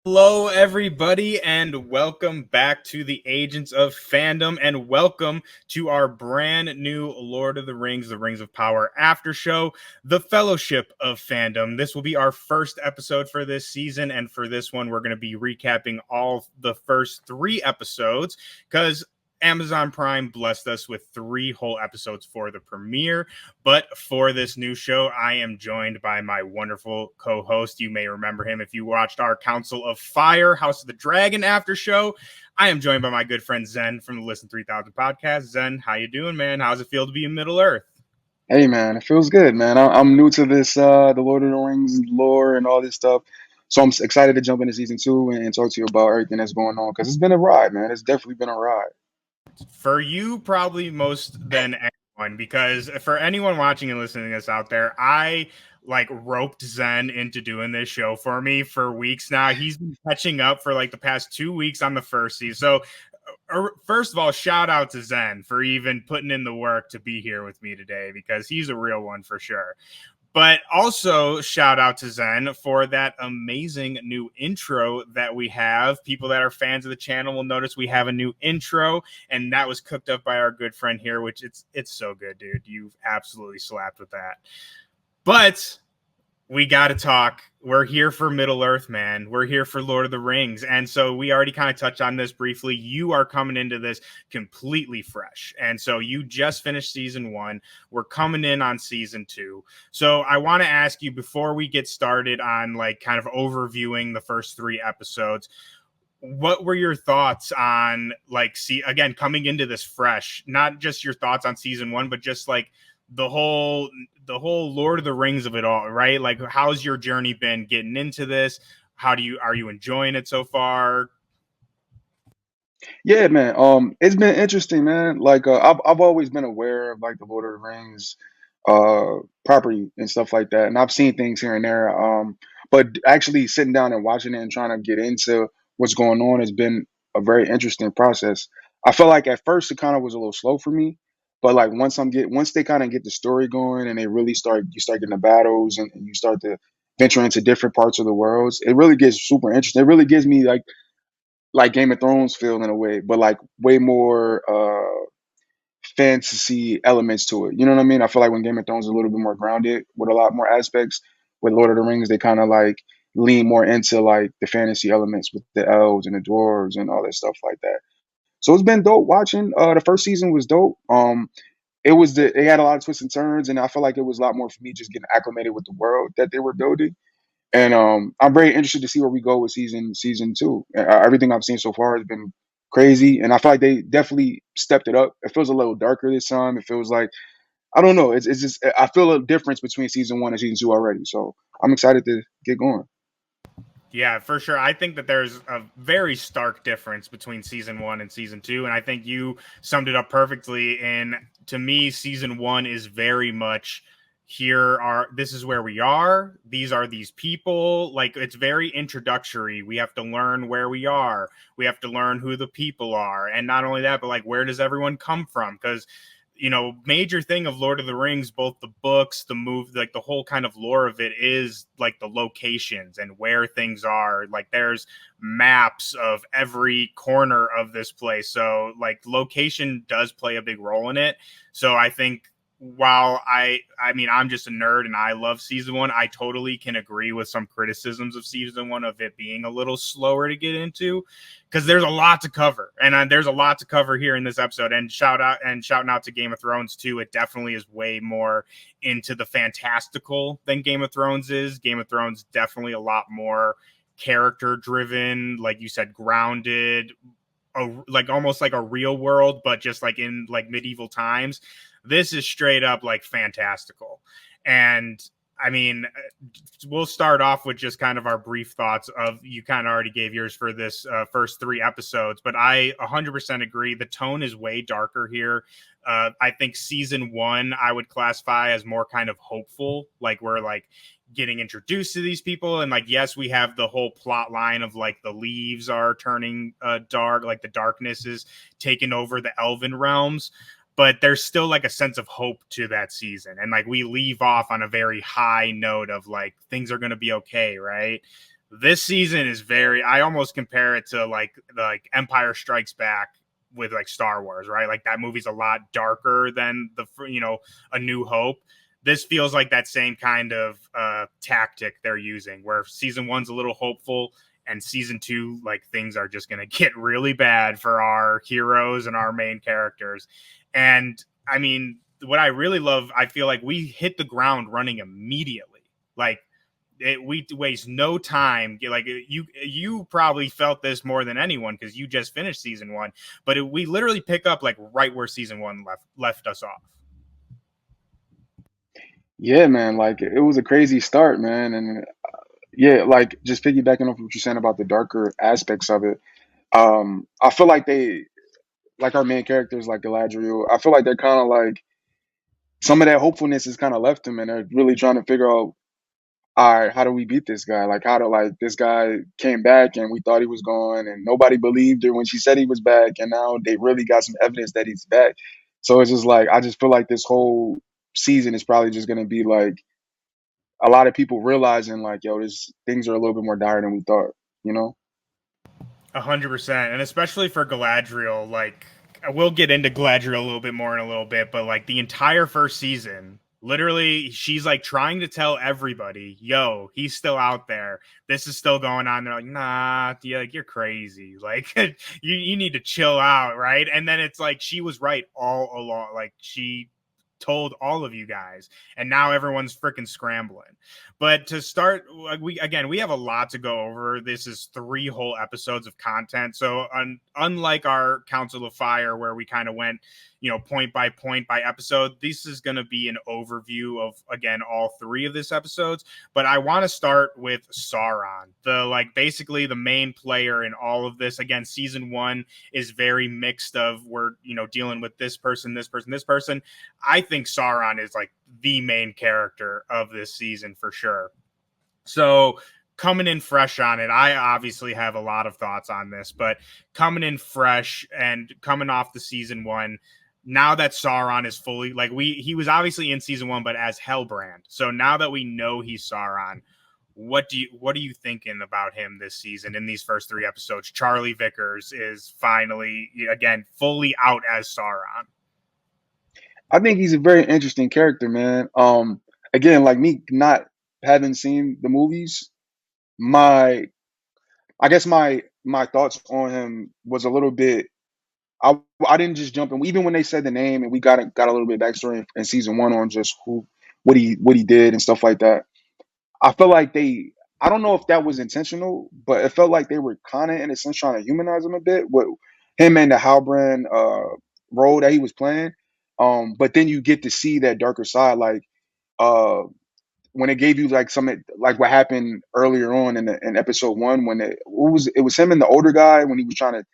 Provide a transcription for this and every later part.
Hello, everybody, and welcome back to the Agents of Fandom, and welcome to our brand new Lord of the Rings of Power after show, the Fellowship of Fandom. This will be our first episode for this season, and for this one, we're going to be recapping all the first 3 episodes, because Amazon Prime blessed us with 3 whole episodes for the premiere. But for this new show, I am joined by my wonderful co-host. You may remember him if you watched our Council of Fire, House of the Dragon after show. I am joined by my good friend Zen from the Listen 3000 podcast. Zen, how you doing, man? How's it feel to be in Middle Earth? Hey man, it feels good, man. I'm new to this, the Lord of the Rings lore and all this stuff, so I'm excited to jump into season 2 and talk to you about everything that's going on because it's been a ride, man. It's definitely been a ride. For you, probably most than anyone, because for anyone watching and listening to this out there, I roped Zen into doing this show for me for weeks now. He's been catching up for like the past 2 weeks on the first season. So first of all, shout out to Zen for even putting in the work to be here with me today, because he's a real one for sure. But also shout out to Zen for that amazing new intro that we have. People that are fans of the channel will notice we have a new intro, and that was cooked up by our good friend here, which it's so good, dude. You've absolutely slapped with that. But we got to talk. We're here for Middle Earth, man. We're here for Lord of the Rings. And so we already kind of touched on this briefly. You are coming into this completely fresh. And so you just finished season 1. We're coming in on season 2. So I want to ask you, before we get started on kind of overviewing the first 3 episodes, what were your thoughts on again, coming into this fresh, not just your thoughts on season 1, but just the whole Lord of the Rings of it all, right? Like, how's your journey been getting into this? Are you enjoying it so far? Yeah, man. It's been interesting, man. I've always been aware of the Lord of the Rings, property and stuff like that, and I've seen things here and there. But actually sitting down and watching it and trying to get into what's going on has been a very interesting process. I felt like at first it kind of was a little slow for me, but once they kind of get the story going and they really you start getting the battles and you start to venture into different parts of the worlds, it really gets super interesting. It really gives me like Game of Thrones feel in a way, but like way more fantasy elements to it. You know what I mean? I feel like when Game of Thrones is a little bit more grounded with a lot more aspects, with Lord of the Rings, they kind of like lean more into like the fantasy elements with the elves and the dwarves and all that stuff like that. So it's been dope watching. The first season was dope. It had a lot of twists and turns, and I feel like it was a lot more for me just getting acclimated with the world that they were building. And I'm very interested to see where we go with season 2. Everything I've seen so far has been crazy, and I feel like they definitely stepped it up. It feels a little darker this time. It feels like, I don't know. It's just, I feel a difference between season 1 and season 2 already. So I'm excited to get going. Yeah, for sure. I think that there's a very stark difference between season 1 and season 2, and I think you summed it up perfectly. And to me, season 1 is very much, this is where we are. These are these people. Like, it's very introductory. We have to learn where we are. We have to learn who the people are, and not only that, but where does everyone come from? Because major thing of Lord of the Rings, both the books, the movie, the whole kind of lore of it is the locations and where things are. There's maps of every corner of this place. So location does play a big role in it. So I think, while I mean, I'm just a nerd and I love season 1, I totally can agree with some criticisms of season 1 of it being a little slower to get into, because there's a lot to cover, and there's a lot to cover here in this episode. And shouting out to Game of Thrones too. It definitely is way more into the fantastical than Game of Thrones is. Game of Thrones definitely a lot more character driven, like you said, grounded, almost like a real world, but just in medieval times. This is straight up fantastical. And I mean, we'll start off with just kind of our brief thoughts of, you kind of already gave yours for this first 3 episodes, but I 100% agree. The tone is way darker here. I think season 1 I would classify as more kind of hopeful. We're getting introduced to these people. And like, yes, we have the whole plot line of like the leaves are turning dark, like the darkness is taking over the elven realms, but there's still like a sense of hope to that season. And like we leave off on a very high note of like things are going to be okay, right? This season is very, I almost compare it to like Empire Strikes Back with like Star Wars, right? Like that movie's a lot darker than A New Hope. This feels like that same kind of tactic they're using, where season one's a little hopeful, and season two, like things are just going to get really bad for our heroes and our main characters. And I mean, what I really love, I feel like we hit the ground running immediately. Like we waste no time. Like you probably felt this more than anyone because you just finished season one, but we literally pick up like right where season one left us off. Yeah, man, like it was a crazy start, man, and yeah, like just piggybacking off what you're saying about the darker aspects of it. I feel like they like our main characters like Galadriel. I feel like they're kind of like some of that hopefulness is kind of left them, and they're really trying to figure out, all right, how do we beat this guy? Like, how do like this guy came back and we thought he was gone, and nobody believed her when she said he was back, and now they really got some evidence that he's back. So it's just like I just feel like this whole season is probably just going to be like a lot of people realizing like, yo, this things are a little bit more dire than we thought, you know? 100%, and especially for Galadriel, like we'll get into Galadriel a little bit more in a little bit, but like the entire first season, literally, she's like trying to tell everybody, "Yo, he's still out there. This is still going on." They're like, "Nah, yeah, like you're crazy. Like you need to chill out, right?" And then it's like she was right all along. Like she told all of you guys, and now everyone's freaking scrambling. But to start, like we have a lot to go over. This is 3 whole episodes of content, so unlike our Council of Fire where we kind of went point by episode, this is going to be an overview of again all 3 of this episodes. But I want to start with Sauron, the like basically the main player in all of this. Again, season 1 is very mixed of we're dealing with this person, this person, this person. I think Sauron is like the main character of this season for sure. So coming in fresh on it, I obviously have a lot of thoughts on this, but coming in fresh and coming off the season 1, now that Sauron is fully like he was obviously in season 1 but as Hellbrand. So now that we know he's Sauron, what are you thinking about him this season in these first 3 episodes? Charlie Vickers is finally again fully out as Sauron. I think he's a very interesting character, man. Again, like me not having seen the movies, my I guess my thoughts on him was a little bit. I didn't just jump in. Even when they said the name and we got a little bit backstory in season 1 on just what he did and stuff like that. I feel like they. I don't know if that was intentional, but it felt like they were kind of in a sense trying to humanize him a bit with him and the Halbrand role that he was playing. But then you get to see that darker side, like uh, when it gave you like some like what happened earlier on in episode 1 when it was him and the older guy when he was trying to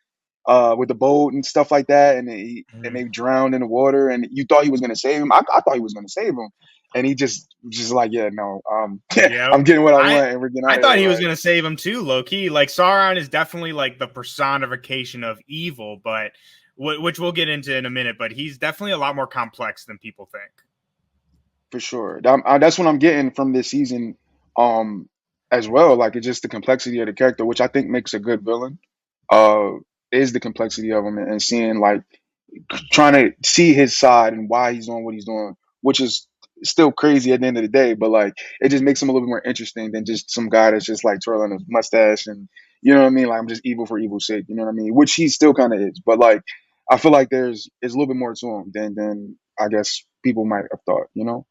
with the boat and stuff like that, and Mm-hmm. they drowned in the water, and you thought he was gonna save him. I thought he was gonna save him, and he just like, yeah, no, Yep. I'm getting what I I want, and we're getting out I of thought here. he was Like gonna save him too, low key. Like Sauron is definitely like the personification of evil, but which we'll get into in a minute. But he's definitely a lot more complex than people think. for sure, that's what I'm getting from this season, um, as well. Like it's just the complexity of the character, which I think makes a good villain. Uh, is the complexity of him and seeing like trying to see his side and why he's doing what he's doing, which is still crazy at the end of the day. But like, it just makes him a little bit more interesting than just some guy that's just like twirling a mustache and you know what I mean. Like I'm just evil for evil's sake. You know what I mean? Which he still kind of is. But like, I feel like there's a little bit more to him than I guess people might have thought. You know?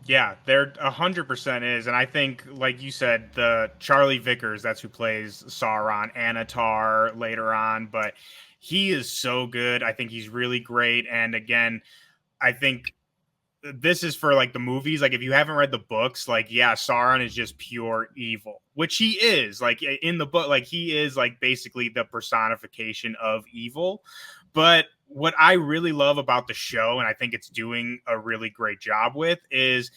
Yeah, there 100% is, and I think, like you said, the Charlie Vickers, that's who plays Sauron, Anatar later on, but he is so good. I think he's really great, and again, I think this is for like the movies. Like if you haven't read the books, like yeah, Sauron is just pure evil, which he is. Like in the book, like he is like basically the personification of evil. But what I really love about the show, and I think it's doing a really great job with, is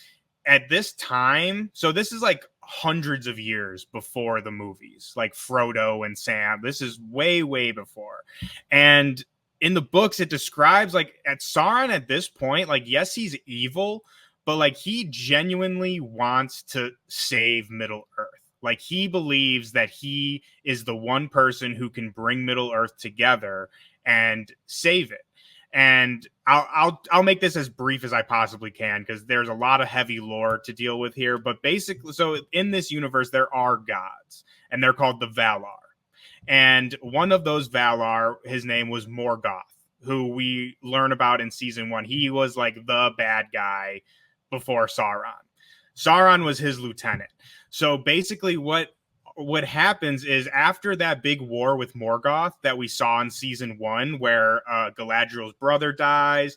at this time, so this is like hundreds of years before the movies, like Frodo and Sam. This is way, way before. And in the books, it describes like at Sauron at this point, like, yes, he's evil, but like he genuinely wants to save Middle Earth. Like he believes that he is the one person who can bring Middle Earth together and save it. And I'll make this as brief as I possibly can because there's a lot of heavy lore to deal with here. But basically, so in this universe, there are gods, and they're called the Valar. And one of those Valar, his name was Morgoth, who we learn about in season one. He was like the bad guy before Sauron. Sauron was his lieutenant. So basically, what happens is after that big war with Morgoth that we saw in season one, where Galadriel's brother dies,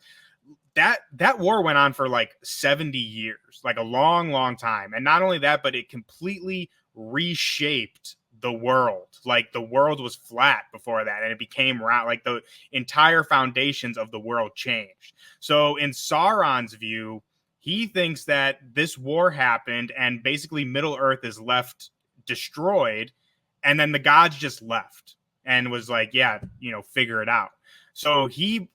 that war went on for like 70 years, like a long, long time. And not only that, but it completely reshaped the world. Like the world was flat before that, and it became round. Like the entire foundations of the world changed. So in Sauron's view, he thinks that this war happened and basically Middle Earth is left destroyed, and then the gods just left and was like, yeah, figure it out. So he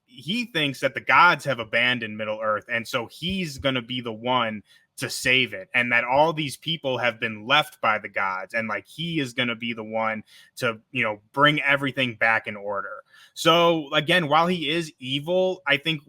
thinks that the gods have abandoned Middle Earth, and so he's going to be the one to save it, and that all these people have been left by the gods, and like he is going to be the one to bring everything back in order. So again, while he is evil, I think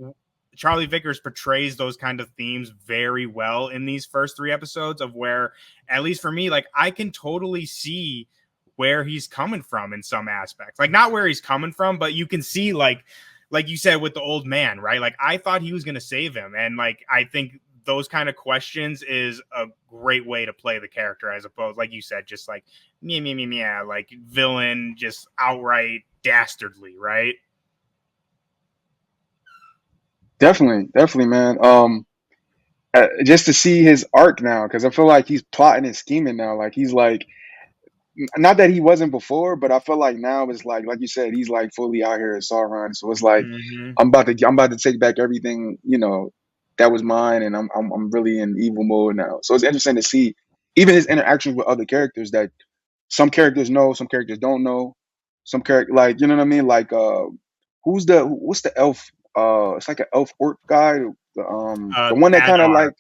Charlie Vickers portrays those kind of themes very well in these first 3 episodes, of where, at least for me, like I can totally see where he's coming from in some aspects. Like not where he's coming from, but you can see like you said with the old man, right? Like I thought he was going to save him, and like I think those kind of questions is a great way to play the character, as opposed, like you said, just like me, like villain, just outright dastardly, right? Definitely, man. Just to see his arc now, because I feel like he's plotting and scheming now. Like he's like, not that he wasn't before, but I feel like now it's like you said, he's like fully out here at Sauron. So it's like Mm-hmm. I'm about to take back everything that was mine, and I'm really in evil mode now. So it's interesting to see even his interactions with other characters that some characters know, some characters don't know. Some character, like, you know what I mean? Like what's the elf? It's like an elf orc guy. The one that kind of Adar. like,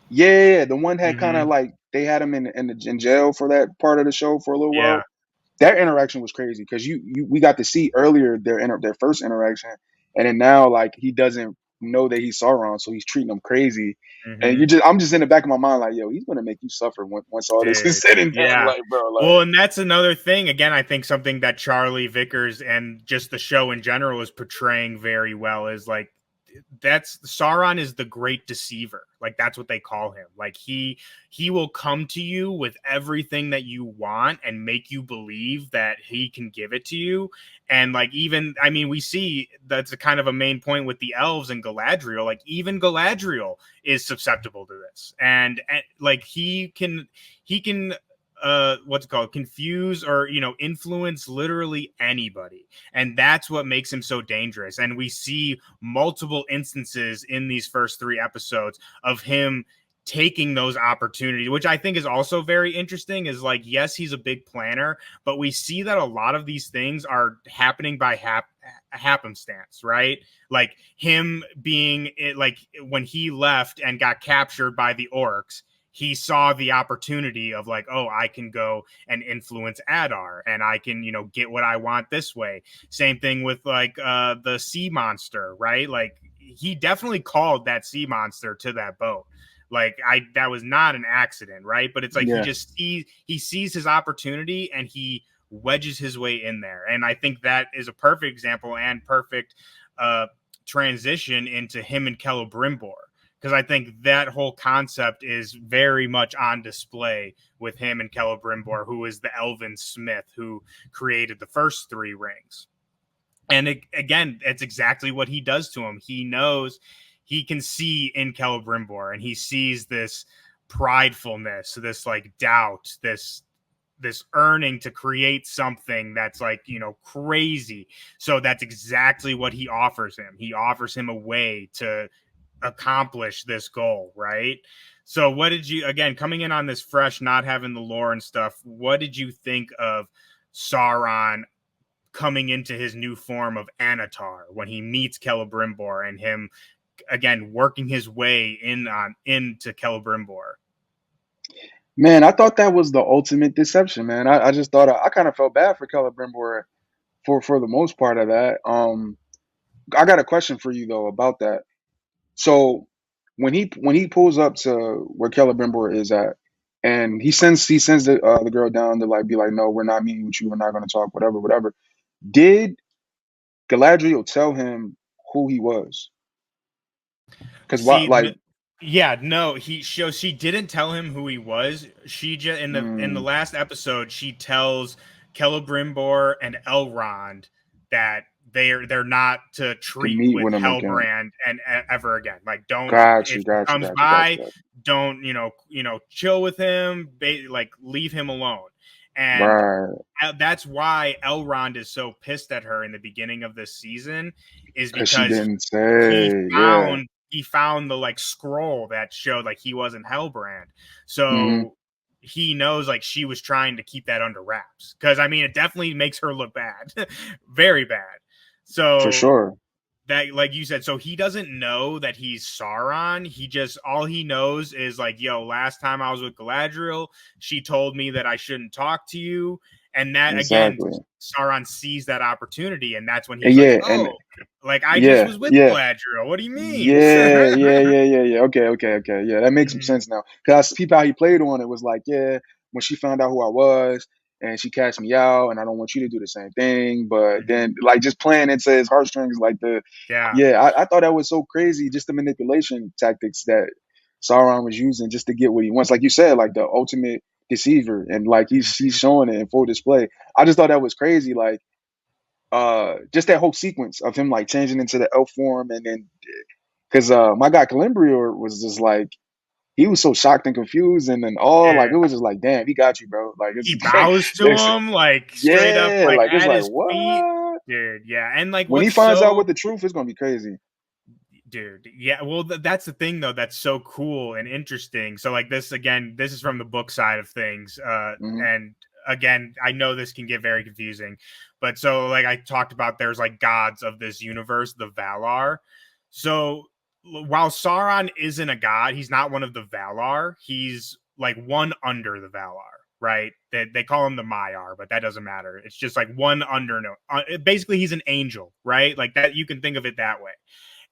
yeah, the one that kind Mm-hmm. of like they had him in jail for that part of the show for a little Yeah. while. That interaction was crazy because we got to see earlier their first interaction, and then now like he doesn't know that he's Sauron, so he's treating him crazy. And Mm-hmm. I'm just in the back of my mind like, yo, he's gonna make you suffer once all this is Dude. said and done. Yeah. Like, bro, Well, like, and that's another thing. Again, I think something that Charlie Vickers and just the show in general is portraying very well is like that's Sauron is the great deceiver. Like that's what they call him. Like he will come to you with everything that you want and make you believe that he can give it to you. And like even I mean we see that's a kind of a main point with the elves and Galadriel. Like even Galadriel is susceptible to this. And like he can what's it called, confuse or influence literally anybody, and that's what makes him so dangerous. And we see multiple instances in these first 3 episodes of him taking those opportunities, which I think is also very interesting. Is like, yes, he's a big planner, but we see that a lot of these things are happening by happenstance, right? Like him being like when he left and got captured by the orcs, he saw the opportunity of like, oh, I can go and influence Adar, and I can, get what I want this way. Same thing with like the sea monster, right? Like he definitely called that sea monster to that boat. Like that was not an accident, right? But it's like yeah, he sees his opportunity and he wedges his way in there. And I think that is a perfect example and perfect uh transition into him and Celebrimbor, because I think that whole concept is very much on display with him and Celebrimbor, who is the elven smith who created the first 3 rings. And again, it's exactly what he does to him. He knows he can see in Celebrimbor, and he sees this pridefulness, this like doubt, this earning to create something that's like crazy. So that's exactly what he offers him. He offers him a way to accomplish this goal, right? So what did you, again, coming in on this fresh, not having the lore and stuff, what did you think of Sauron coming into his new form of Anatar when he meets Celebrimbor, and him again working his way into Celebrimbor? Man, I thought that was the ultimate deception, man. I just thought I kind of felt bad for Celebrimbor for the most part of that. I got a question for you though about that. So when he pulls up to where Celebrimbor is at, and he sends the girl down to like be like, no, we're not meeting with you. We're not going to talk. Whatever, whatever. Did Galadriel tell him who he was? Because what, See, like, yeah, no, she didn't tell him who he was. She just in the mm, last episode, she tells Celebrimbor and Elrond that they're not to to treat meet with with him again? Hellbrand and ever again. Like, don't, Got if you, he got you, comes got you, got you, by, got you. don't, chill with him. Like, leave him alone. And Right. that's why Elrond is so pissed at her in the beginning of this season, is Because she because didn't he say, yeah. found he found the like scroll that showed like he wasn't Hellbrand. Hmm. So he knows like she was trying to keep that under wraps, because I mean it definitely makes her look bad. Very bad. For So sure. that, like you said, so he doesn't know that he's Sauron. He just, all he knows is like, yo, last time I was with Galadriel, she told me that I shouldn't talk to you. And that, again, Exactly. Sauron sees that opportunity, and that's when And he's like, yeah, and oh, like I just yeah, was with yeah. Galadriel. What do you mean? Yeah. Okay, okay, okay. Yeah, that makes some Mhm. sense now. Cause I peep how he played on it was like, yeah, when she found out who I was and she cast me out, and I don't want you to do the same thing. But Mhm. then, like, just playing into his heartstrings, like Yeah. yeah, I thought that was so crazy, just the manipulation tactics that Sauron was using just to get what he wants. Like you said, like the ultimate deceiver, and like he's Mhm. showing it in full display. I just thought that was crazy, like just that whole sequence of him like changing into the elf form, and then because my guy Calibrior was just like he was so shocked and confused, and then all like Yeah. it was just like, damn, he got you, bro. Like He bows to it's him like straight up, yeah, like like it's at like his feet. what? Dude, yeah. And like When he what's finds out what so, the truth is gonna be crazy. dude, yeah, well, that's the thing though, that's so cool and interesting. So like this, again, this is from the book side of things, Hmm. and again, I know this can get very confusing, but so like I talked about, there's like gods of this universe, the Valar. So while Sauron isn't a god, he's not one of the Valar. He's like one under the Valar, right? They call him the Maiar, but that doesn't matter. It's just like one under, no, basically he's an angel, right? Like that, you can think of it that way.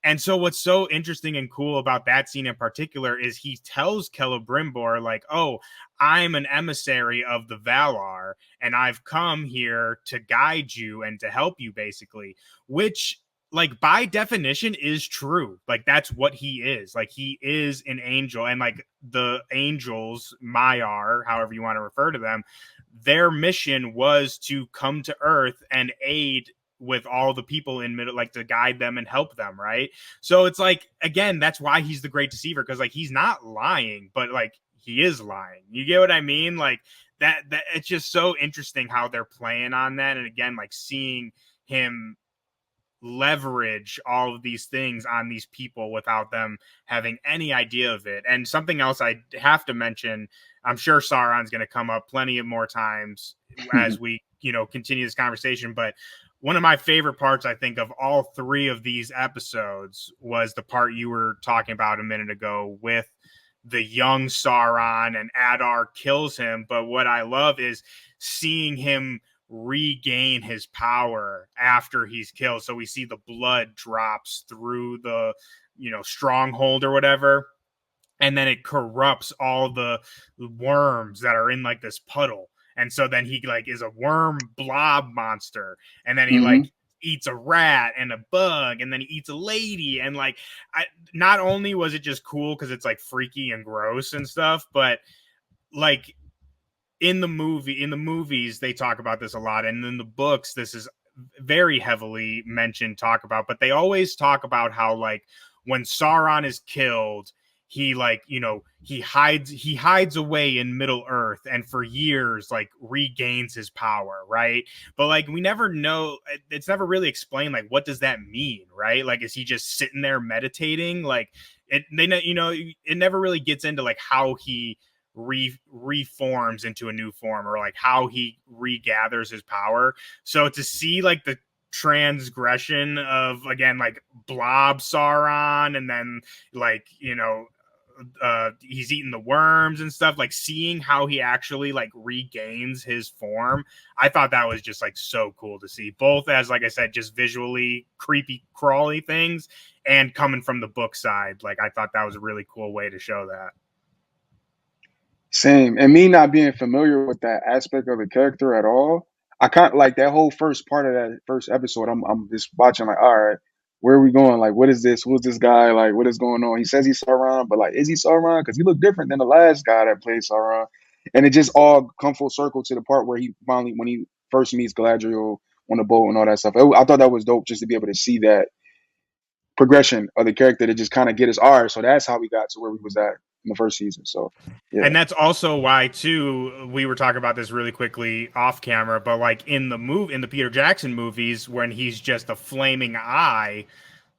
And so what's so interesting and cool about that scene in particular is he tells Celebrimbor, like, oh, I'm an emissary of the Valar, and I've come here to guide you and to help you, basically, which, like, by definition is true. Like, that's what he is. Like, he is an angel, and like the angels, Maiar, however you want to refer to them, their mission was to come to Earth and aid with all the people in middle, like to guide them and help them, right? So it's like, again, that's why he's the great deceiver, because like he's not lying, but like he is lying. You get what I mean? Like that it's just so interesting how they're playing on that. And again, like seeing him leverage all of these things on these people without them having any idea of it. And something else I have to mention, I'm sure Sauron's going to come up plenty of more times as we, continue this conversation, but one of my favorite parts, I think, of all three of these episodes was the part you were talking about a minute ago with the young Sauron, and Adar kills him. But what I love is seeing him regain his power after he's killed. So we see the blood drops through the, stronghold or whatever, and then it corrupts all the worms that are in like this puddle. And so then he like is a worm blob monster, and then he Hmm. like eats a rat and a bug, and then he eats a lady. And like, not only was it just cool because it's like freaky and gross and stuff, but like in the movies they talk about this a lot, and in the books this is very heavily mentioned, talk about, but they always talk about how like when Sauron is killed, he like, he hides away in Middle Earth, and for years like regains his power, right? But like we never know, it's never really explained like what does that mean, right? Like is he just sitting there meditating? Like it never really gets into like how he reforms into a new form, or like how he regathers his power. So to see like the transgression of, again, like blob Sauron, and then like, he's eating the worms and stuff, like seeing how he actually like regains his form, I thought that was just like so cool to see, both as, like I said, just visually creepy crawly things, and coming from the book side. Like, I thought that was a really cool way to show that. Same. And me not being familiar with that aspect of the character at all, I kind of like that whole first part of that first episode. I'm just watching like, all right, where are we going? Like, what is this? Who's this guy? Like, what is going on? He says he's Sauron, but like, is he Sauron? Because he looked different than the last guy that played Sauron. And it just all come full circle to the part where he finally, when he first meets Galadriel on the boat and all that stuff. I thought that was dope just to be able to see that progression of the character to just kind of get us, all right, so that's how we got to where we was at in the first season. So yeah. And that's also why, too, we were talking about this really quickly off camera, but like in the Peter Jackson movies, when he's just a flaming eye,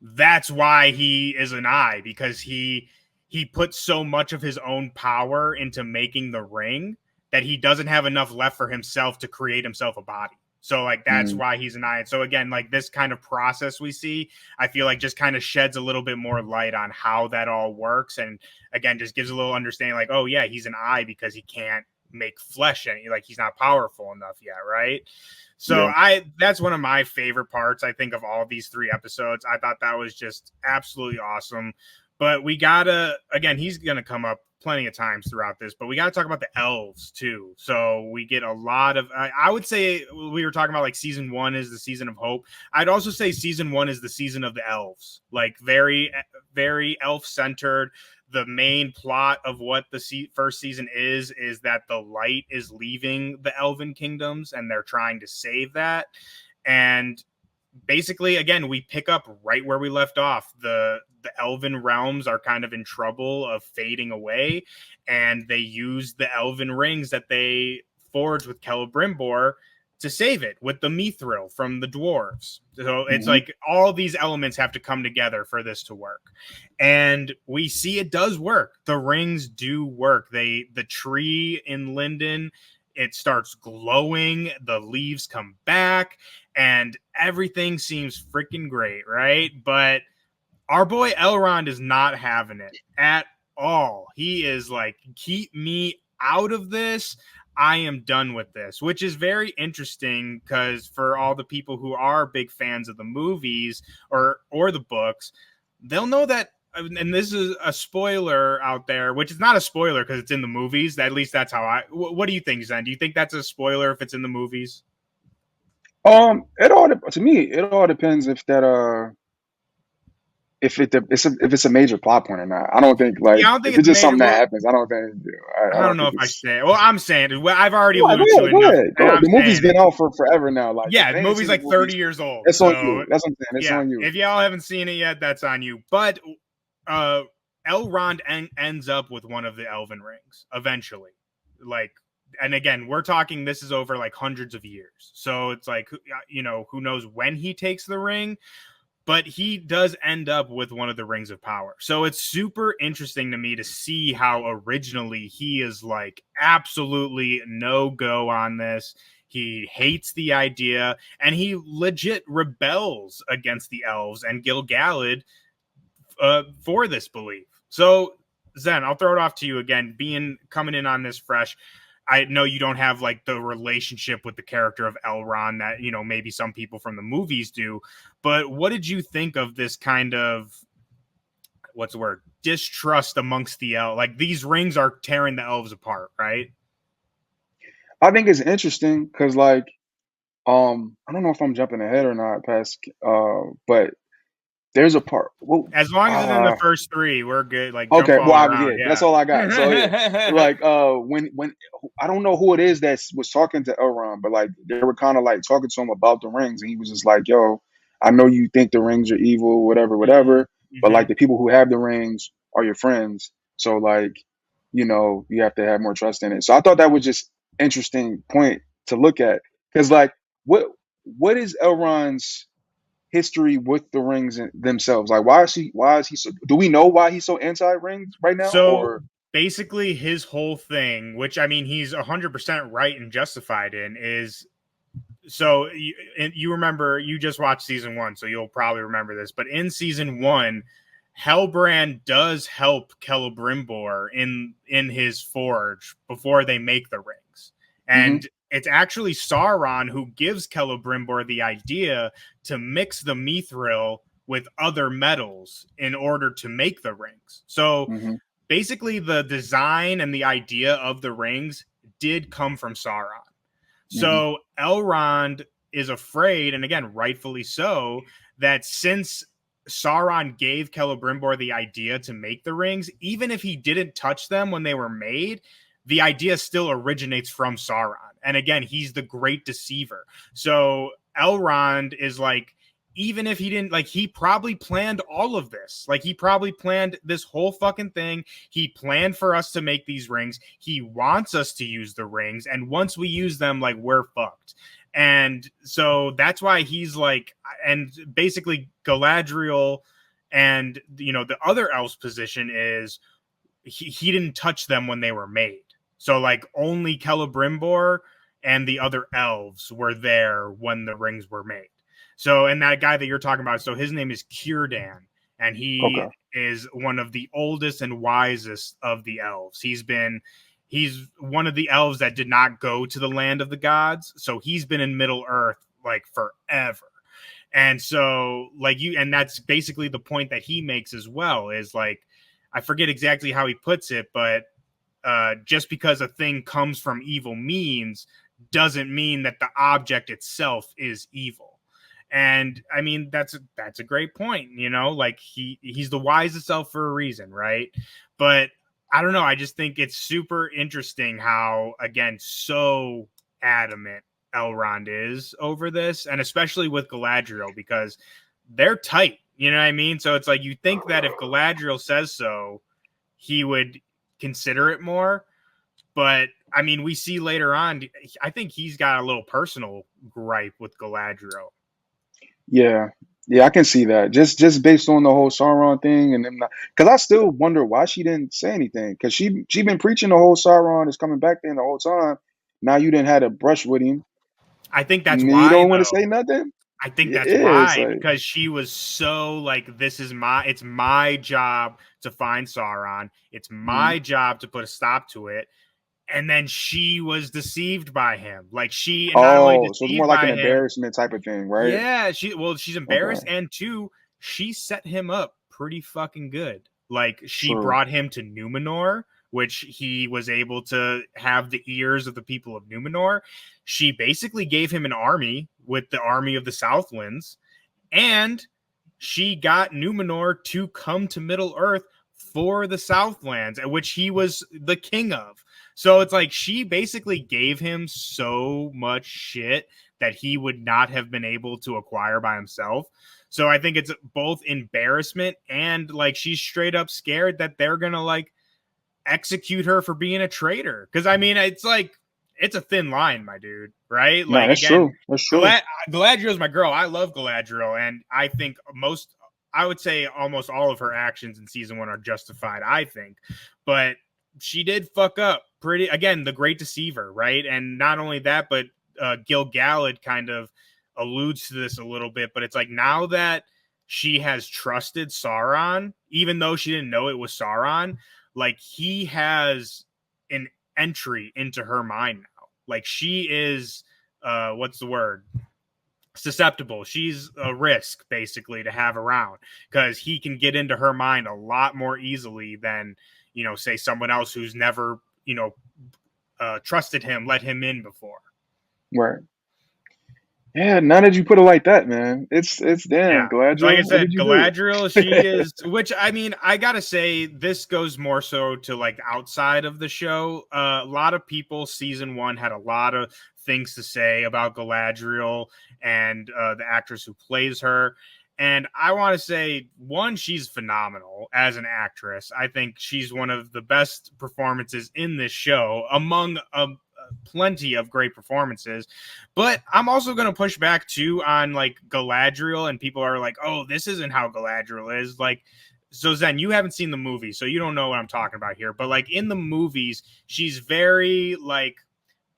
that's why he is an eye, because he puts so much of his own power into making the ring that he doesn't have enough left for himself to create himself a body. So like that's why he's an eye. And so again, like this kind of process we see, I feel like just kind of sheds a little bit more light on how that all works, and again just gives a little understanding, like, oh yeah, he's an eye because he can't make flesh any, like he's not powerful enough yet, right? So Yeah. that's one of my favorite parts, I think, of all these 3 episodes. I thought that was just absolutely awesome. But we gotta, again, he's gonna come up plenty of times throughout this, but we gotta talk about the elves too. So we get a lot of, I would say, we were talking about like season 1 is the season of hope. I'd also say season 1 is the season of the elves, like very, very elf centered. The main plot of what the first season is that the light is leaving the elven kingdoms and they're trying to save that. And basically, again, we pick up right where we left off. The elven realms are kind of in trouble of fading away, and they use the elven rings that they forged with Celebrimbor to save it with the mithril from the dwarves. So it's Hmm. like all these elements have to come together for this to work. And we see it does work. The rings do work. The tree in Linden, it starts glowing, the leaves come back, and everything seems freaking great, right? But our boy Elrond is not having it at all. He is like, keep me out of this. I am done with this, which is very interesting because for all the people who are big fans of the movies or the books, they'll know that. And this is a spoiler out there, which is not a spoiler because it's in the movies. At least that's how What do you think, Zen? Do you think that's a spoiler if it's in the movies? To me, it all depends if that if it's a major plot point or not. I don't think like Yeah, I don't think if it's it's just major. something that Well, happens. I don't think I I don't don't know think if I it's. should say it. Well, I'm saying it. Well, I've already Go ahead, alluded to it go enough, ahead, and go ahead. I'm The movie's saying been it. out for forever now. Like if Yeah, you the ain't movie's seen the like 30 movies, years old. it's on So you. That's what I'm saying. It's yeah, on you. if y'all haven't seen it yet, that's on you. But uh Elrond ends up with one of the elven rings eventually. Like, and again, we're talking, this is over like hundreds of years. So it's like, who knows when he takes the ring, but he does end up with one of the rings of power. So it's super interesting to me to see how originally he is like absolutely no go on this. He hates the idea, and he legit rebels against the elves and Gil-galad for this belief. So Zen, I'll throw it off to you again. Coming in on this fresh, I know you don't have like the relationship with the character of Elrond that maybe some people from the movies do, but what did you think of this kind of, what's the word, distrust amongst the elves? Like, these rings are tearing the elves apart, right? I think it's interesting because like I don't know if I'm jumping ahead or not past but there's a part. Well, As long as it's in the uh first 3, we're good. Like, jump okay, well, all yeah, around, that's yeah. all I got. So yeah, like when I don't know who it is that was talking to Elrond, but like they were kind of like talking to him about the rings, and he was just like, "Yo, I know you think the rings are evil, whatever, Mm-hmm. whatever, but like Mm-hmm. the people who have the rings are your friends, so like you have to have more trust in it." So I thought that was just interesting point to look at because like what what is Elrond's history with the rings themselves? Like, why is he so? Do we know why he's so anti rings right now? So Or basically, his whole thing, which I mean, he's 100% right and justified in, is so you remember you just watched season one, so you'll probably remember this. But in season one, Hellbrand does help Celebrimbor in his forge before they make the rings, hmm and it's actually Sauron who gives Celebrimbor the idea to mix the mithril with other metals in order to make the rings. So hmm basically, the design and the idea of the rings did come from Sauron. hmm So Elrond is afraid, and again, rightfully so, that since Sauron gave Celebrimbor the idea to make the rings, even if he didn't touch them when they were made, the idea still originates from Sauron. And again, he's the great deceiver. So Elrond is like, even if he didn't, like, he probably planned all of this. Like, he probably planned this whole fucking thing. He planned for us to make these rings. He wants us to use the rings. And once we use them, like, we're fucked. And so that's why he's like, and basically Galadriel and, you know, the other elf's position is he didn't touch them when they were made. So, like, only Celebrimbor and the other elves were there when the rings were made. So, and that guy that you're talking about, so his name is Círdan, and he Okay. is one of the oldest and wisest of the elves. He's one of the elves that did not go to the land of the gods, so he's been in Middle Earth like forever. And so, like, you, and that's basically the point that he makes as well, is like, I forget exactly how he puts it, but just because a thing comes from evil means doesn't mean that the object itself is evil. And I mean, that's a great point, you know, like he's the wisest elf for a reason, right? But I don't know, I just think it's super interesting how, again, so adamant Elrond is over this, and especially with Galadriel, because they're tight, you know what I mean? So it's like, you think that if Galadriel says so, he would consider it more. But I mean, we see later on, I think he's got a little personal gripe with Galadriel. Yeah. Yeah, I can see that. Just based on the whole Sauron thing, and then because I still wonder why she didn't say anything. Because she been preaching the whole Sauron is coming back then the whole time. Now you didn't had a brush with him. I think that's And you why, don't want to say though. nothing. I think Yeah, that's it's why, like, because she was so like, this is it's my job to find Sauron. It's mhm. my job to put a stop to it. And then she was deceived by him. Like, she, and not only Oh, so it's more deceived like an by him, embarrassment type of thing, right? yeah, she's embarrassed, Okay, and two, she set him up pretty fucking good. Like, she true. brought him to Numenor, which he was able to have the ears of the people of Numenor. She basically gave him an army with the army of the Southlands, and she got Numenor to come to Middle Earth for the Southlands, which he was the king of. So it's like, she basically gave him so much shit that he would not have been able to acquire by himself. So I think it's both embarrassment and, like, she's straight up scared that they're gonna, like, execute her for being a traitor. Because I mean, it's like, it's a thin line, my dude. Right? No, Like, that's again, true. That's true. Galadriel's my girl. I love Galadriel, and I think I would say almost all of her actions in season one are justified, I think. But she did fuck up pretty, again, the great deceiver, right? And not only that, but Gil-galad kind of alludes to this a little bit, but it's like, now that she has trusted Sauron, even though she didn't know it was Sauron, like, he has an entry into her mind now. Like, she is what's the word? Susceptible. She's a risk, basically, to have around, because he can get into her mind a lot more easily than, you know, say someone else who's never, you know, trusted him, let him in before. Right. Yeah, now that you put it like that, man, it's Yeah. damn, So like I Galadriel, what did said, you do? Galadriel, she is, which I mean, I gotta say, this goes more so to, like, outside of the show. A lot of people, season one, had a lot of things to say about Galadriel and the actress who plays her. And I want to say, one, she's phenomenal as an actress. I think she's one of the best performances in this show, among plenty of great performances. But I'm also going to push back too on like Galadriel, and people are like, oh, this isn't how Galadriel is. Like, so Zen, you haven't seen the movie, so you don't know what I'm talking about here. But like in the movies, she's very like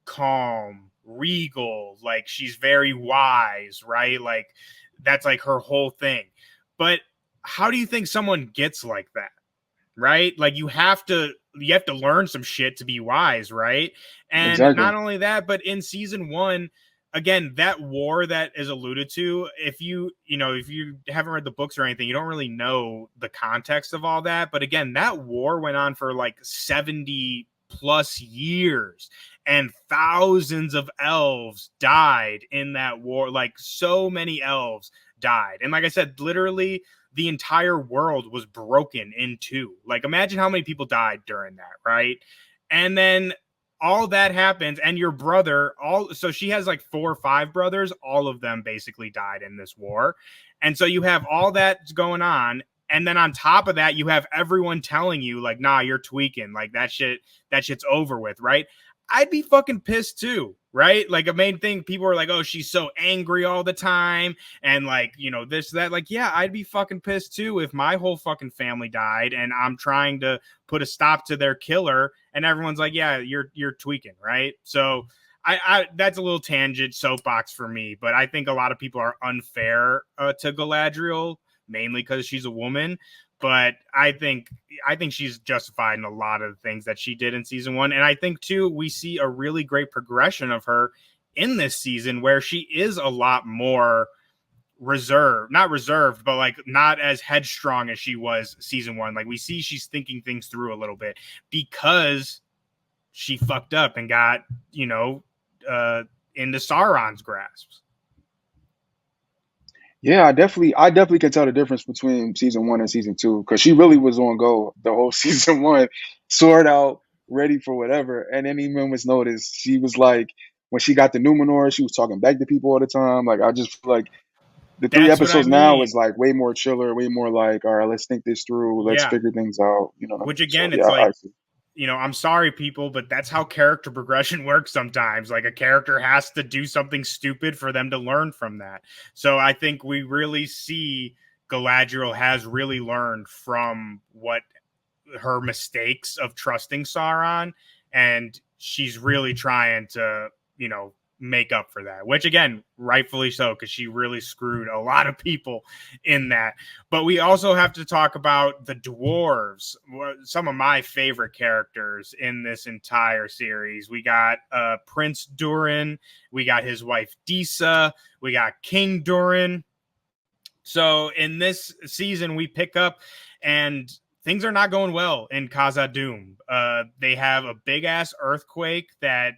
calm, regal, like she's very wise, right? Like that's like her whole thing. But how do you think someone gets like that? Right? Like you have to learn some shit to be wise, right? And not Exactly. only that, but in season 1, again, that war that is alluded to, if you haven't read the books or anything, you don't really know the context of all that, but again, that war went on for like 70 plus years, and thousands of elves died in that war. Like so many elves died. And like I said, literally the entire world was broken in two. Like imagine how many people died during that, right? And then all that happens, and your brother, all so she has like 4 or 5 brothers, all of them basically died in this war. And so you have all that going on, and then on top of that, you have everyone telling you like, nah, you're tweaking, like that shit's over with, right? I'd be fucking pissed too, right? Like a main thing, people are like, oh, she's so angry all the time, and like, this, that, like, yeah, I'd be fucking pissed too if my whole fucking family died and I'm trying to put a stop to their killer, and everyone's like, yeah, you're tweaking, right? So I that's a little tangent soapbox for me, but I think a lot of people are unfair to Galadriel, mainly because she's a woman. But I think she's justified in a lot of the things that she did in season 1, and I think too we see a really great progression of her in this season where she is a lot more reserved, not reserved, but like not as headstrong as she was season 1. Like we see she's thinking things through a little bit because she fucked up and got uh into Sauron's grasp. Yeah, I definitely can tell the difference between season one and season two because she really was on go the whole season one, sword out, ready for whatever. And any moment's notice, she was like, when she got the Numenor, she was talking back to people all the time. Like, I just feel like the three That's what I episodes now mean. is like way more chiller, way more like, all right, let's think this through, let's Yeah. figure things out. You know what I Which mean? So again, yeah, it's I like, see. I'm sorry, people, but that's how character progression works sometimes. Like a character has to do something stupid for them to learn from that. So I think we really see Galadriel has really learned from what her mistakes of trusting Sauron, and she's really trying to, make up for that, which again, rightfully so, because she really screwed a lot of people in that. But we also have to talk about the dwarves, some of my favorite characters in this entire series. We got Prince Durin, we got his wife Disa, we got King Durin. So in this season, we pick up, and things are not going well in Khazad-dûm. They have a big ass earthquake that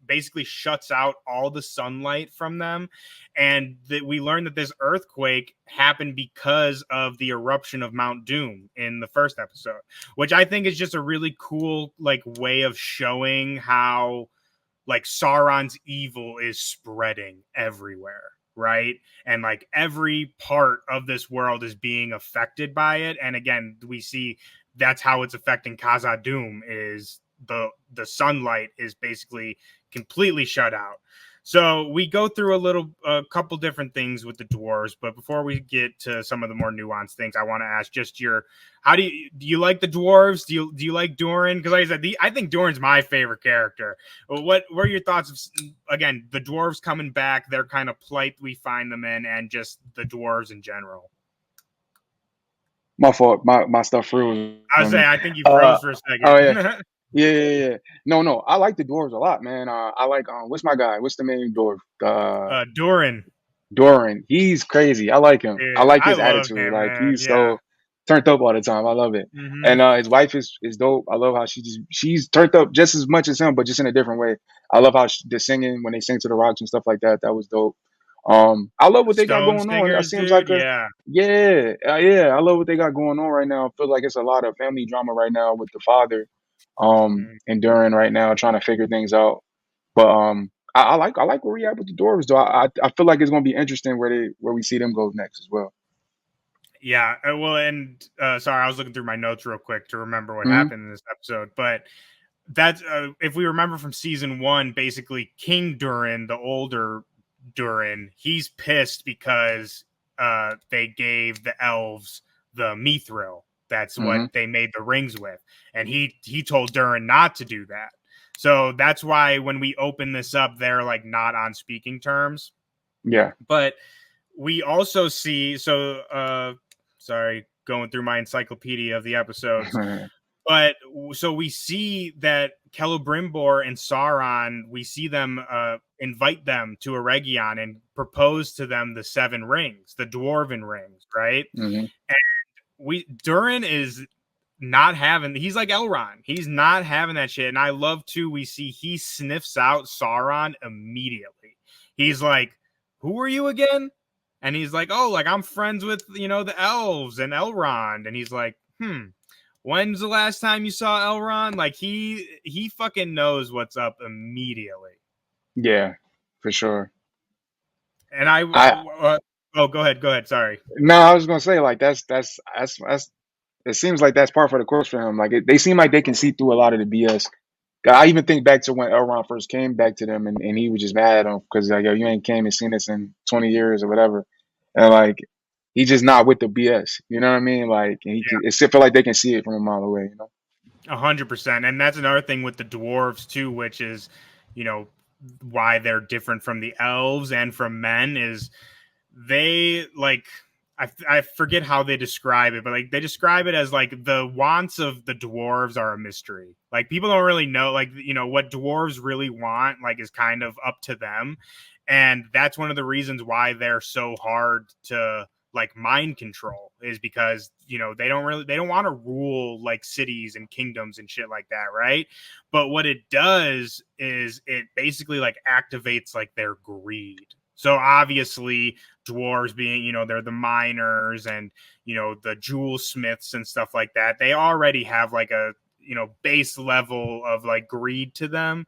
basically shuts out all the sunlight from them, and that we learn that this earthquake happened because of the eruption of Mount Doom in the first episode, which I think is just a really cool like way of showing how like Sauron's evil is spreading everywhere, right? And like every part of this world is being affected by it. And again, we see that's how it's affecting Khazad-dûm is the sunlight is basically completely shut out. So we go through a couple different things with the dwarves, but before we get to some of the more nuanced things, I want to ask just your how do you like the dwarves? Do you like Doran? Because like I said, I think Doran's my favorite character. What were your thoughts of again the dwarves coming back, their kind of plight we find them in, and just the dwarves in general? My fault. My stuff froze I was on me. saying I think you Uh, froze for a oh yeah. second. Yeah, yeah, yeah. No, no. I like the dwarves a lot, man. I like what's my guy? What's the main dwarf? Doran, Doran. He's crazy. I like him. I dude, like I his love attitude. him, Like man. he's Yeah. so turned up all the time. I love it. Hmm. And his wife is dope. I love how she's turned up just as much as him, but just in a different way. I love how the singing when they sing to the rocks and stuff like that. That was dope. I love what they got Stone going on. It Singers, seems dude. like a Yeah. yeah, yeah. I love what they got going on right now. I feel like it's a lot of family drama right now with the father, Mhm. and Duran right now trying to figure things out. But I like where we at with the dwarves though. I feel like it's gonna be interesting where we see them go next as well. Yeah. Well, and sorry, I was looking through my notes real quick to remember what Hmm. happened in this episode, but that's if we remember from season one, basically King Durin, the older Durin, he's pissed because they gave the elves the mithril. That's what Hmm. they made the rings with, and he told Durin not to do that. So that's why when we open this up, they're like not on speaking terms. Yeah. But we also see sorry, going through my encyclopedia of the episodes. But so we see that Celebrimbor and Sauron, we see them invite them to Eregion and propose to them the seven rings, the dwarven rings, right? Hmm. And Durin is not having, he's like Elrond. He's not having that shit. And I love too, we see he sniffs out Sauron immediately. He's like, "Who are you again?" And he's like, "Oh, like I'm friends with, the elves and Elrond." And he's like, "When's the last time you saw Elrond?" Like he fucking knows what's up immediately. Yeah, for sure. And I I oh, go ahead. Sorry. no, I was gonna say like that's it seems like that's par for the course for him. Like they seem like they can see through a lot of the BS. I even think back to when Elrond first came back to them, and he was just mad at him because like, yo, you ain't came and seen us in 20 years or whatever, and like he just not with the BS. You know what I mean? Like and it feel like they can see it from a mile away. You know? 100%. And that's another thing with the dwarves too, which is, you know, why they're different from the elves and from men is they like I forget how they describe it, but like they describe it as like the wants of the dwarves are a mystery. Like people don't really know, like what dwarves really want, like is kind of up to them, and that's one of the reasons why they're so hard to like mind control is because they don't want to rule like cities and kingdoms and shit like that, right? But what it does is it basically like activates like their greed. So obviously dwarves being, they're the miners and, the jewel smiths and stuff like that. They already have like a, base level of like greed to them,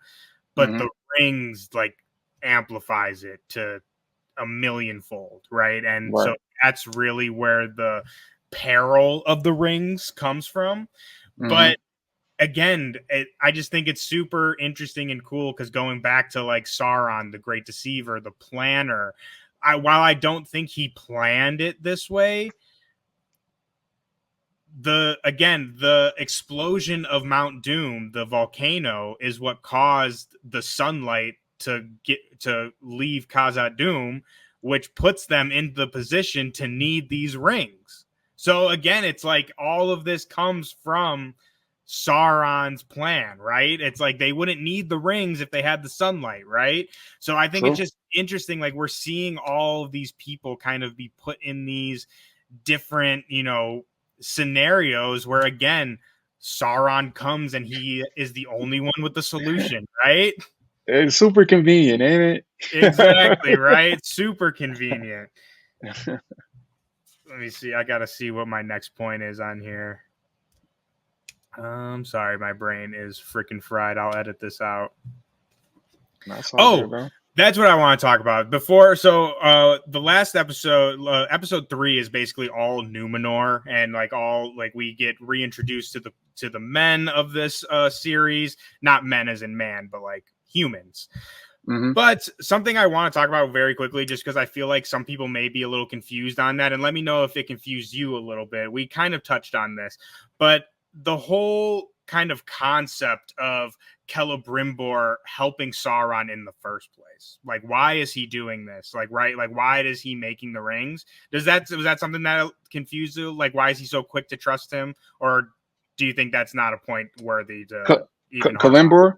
but Hmm. the rings like amplifies it to a millionfold, right? And so Right. that's really where the peril of the rings comes from. Hmm. But again, I just think it's super interesting and cool because going back to like Sauron, the Great Deceiver, the planner, while I don't think he planned it this way, the explosion of Mount Doom, the volcano, is what caused the sunlight to leave Khazad Doom, which puts them in the position to need these rings. So again, it's like all of this comes from Sauron's plan, right? It's like they wouldn't need the rings if they had the sunlight, right? So I think it's True. just interesting, like we're seeing all of these people kind of be put in these different, scenarios where again Sauron comes and he is the only one with the solution, right? It's super convenient, ain't Exactly, it? right? Super convenient. Let me see. I gotta see what my next point is on here. Sorry, my brain is freaking fried. I'll edit this out. That's all good, Oh, bro. that's what I want to talk about before. So, the last episode, episode 3, is basically all Numenor, and like all like we get reintroduced to the men of this series, not men as in man, but like humans. Hmm. But something I want to talk about very quickly, just because I feel like some people may be a little confused on that, and let me know if it confused you a little bit. We kind of touched on this, but the whole kind of concept of Celebrimbor helping Sauron in the first place, like why is he doing this? Like, right, like why is he making the rings? Was that something that confused you? Like, why is he so quick to trust him, or do you think that's not a point worthy to even harp on? Kalimber?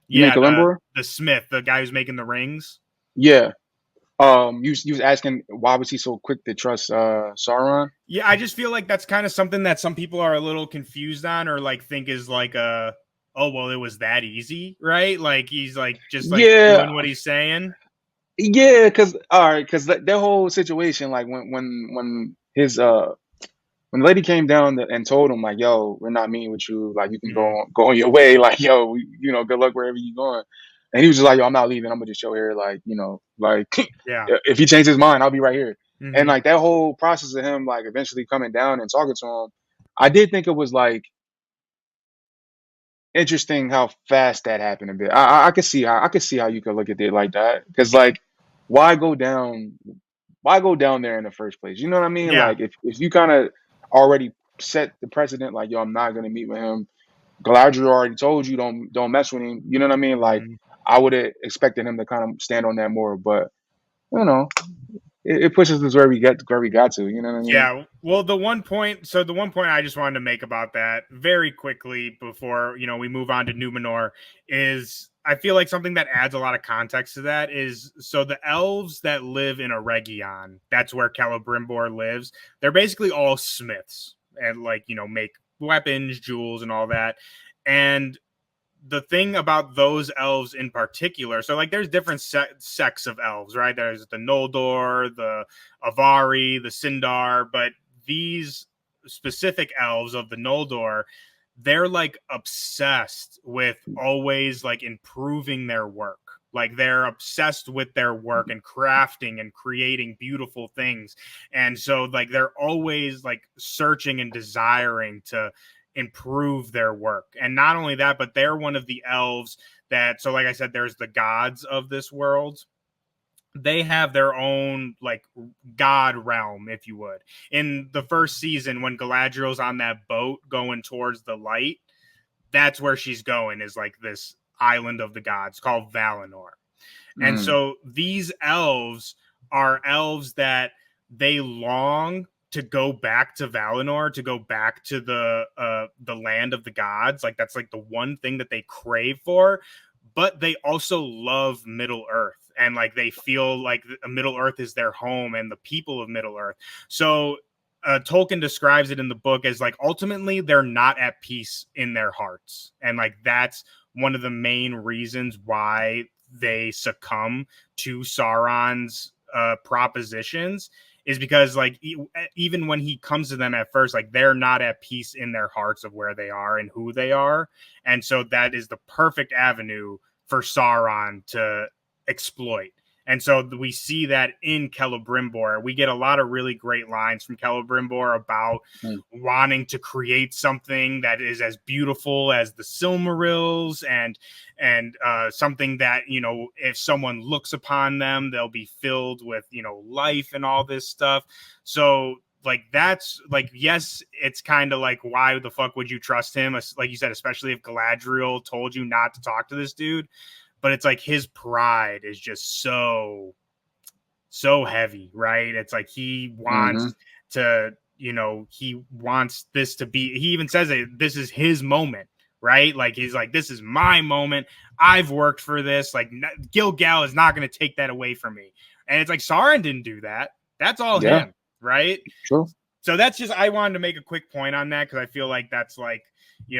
You mean Yeah, Kalimber? the smith, the guy who's making the rings. Yeah. You was asking why was he so quick to trust Sauron? Yeah, I just feel like that's kind of something that some people are a little confused on, or like think is like a, oh well, it was that easy, right? Like he's like just like Yeah, doing what he's saying. yeah, cause all right, cause that whole situation, like when his when the lady came down and told him like, "Yo, we're not meeting with you. Like, you can Hmm. go on your way. Like, yo, good luck wherever you going." And he was just like, "Yo, I'm not leaving. I'm gonna just show here. Like, like Yeah. if he changes his mind, I'll be right here." And Hmm. like that whole process of him like eventually coming down and talking to him, I did think it was like interesting how fast that happened a bit. I could see how you could look at it like that. Because like, why go down? Why go down there in the first place? You know what I mean? Yeah. Like if you kind of already set the precedent, like yo, I'm not gonna meet with him. Galadriel already told you don't mess with him. You know what I mean? Like Mhm. I would have expected him to kind of stand on that more, but you know, it pushes us where we got to. You know what I mean? Yeah, well, the one point I just wanted to make about that very quickly before we move on to Numenor is I feel like something that adds a lot of context to that is so the elves that live in Eregion, that's where Celebrimbor lives. They're basically all smiths and like make weapons, jewels, and all that. And the thing about those elves in particular, so like there's different sects of elves, right? There's the Noldor, the Avari, the Sindar, but these specific elves of the Noldor, they're like obsessed with always like improving their work. Like they're obsessed with their work and crafting and creating beautiful things. And so like they're always like searching and desiring to improve their work. And not only that, but they're one of the elves that, so like I said, there's the gods of this world. They have their own like god realm, if you would. In the first season, when Galadriel's on that boat going towards the light, that's where she's going, is like this island of the gods called Valinor. And Mm, so these elves are elves that they long to go back to Valinor, to go back to the land of the gods. Like that's like the one thing that they crave for. But they also love Middle Earth, and like they feel like Middle Earth is their home and the people of Middle Earth. So Tolkien describes it in the book as like ultimately they're not at peace in their hearts, and like that's one of the main reasons why they succumb to Sauron's propositions, is because like even when he comes to them at first, like they're not at peace in their hearts of where they are and who they are. And so that is the perfect avenue for Sauron to exploit. And so we see that in Celebrimbor. We get a lot of really great lines from Celebrimbor about mm, wanting to create something that is as beautiful as the Silmarils, and something that if someone looks upon them, they'll be filled with life and all this stuff. So like that's like, yes, it's kind of like, why the fuck would you trust him, like you said, especially if Galadriel told you not to talk to this dude. But it's like his pride is just so heavy, right? It's like he mm-hmm. wants to, he wants this to be, he even says it, this is his moment, right? Like he's like, this is my moment. I've worked for this. Like Gilgal is not going to take that away from me. And it's like Sauron didn't do that. That's all Yeah, him, right? true. So that's just, I wanted to make a quick point on that because I feel like that's like,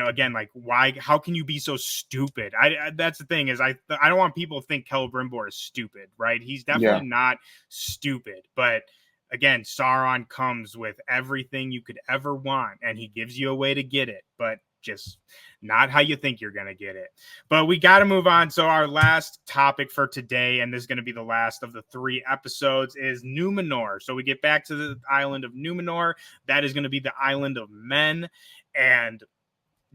again, like why, how can you be so stupid? That's the thing, is I don't want people to think Celebrimbor is stupid, right? He's definitely Yeah. not stupid, but again, Sauron comes with everything you could ever want, and he gives you a way to get it, but just not how you think you're going to get it. But we got to move on. So our last topic for today, and this is going to be the last of the 3 episodes, is Numenor. So we get back to the island of Numenor. That is going to be the island of men. And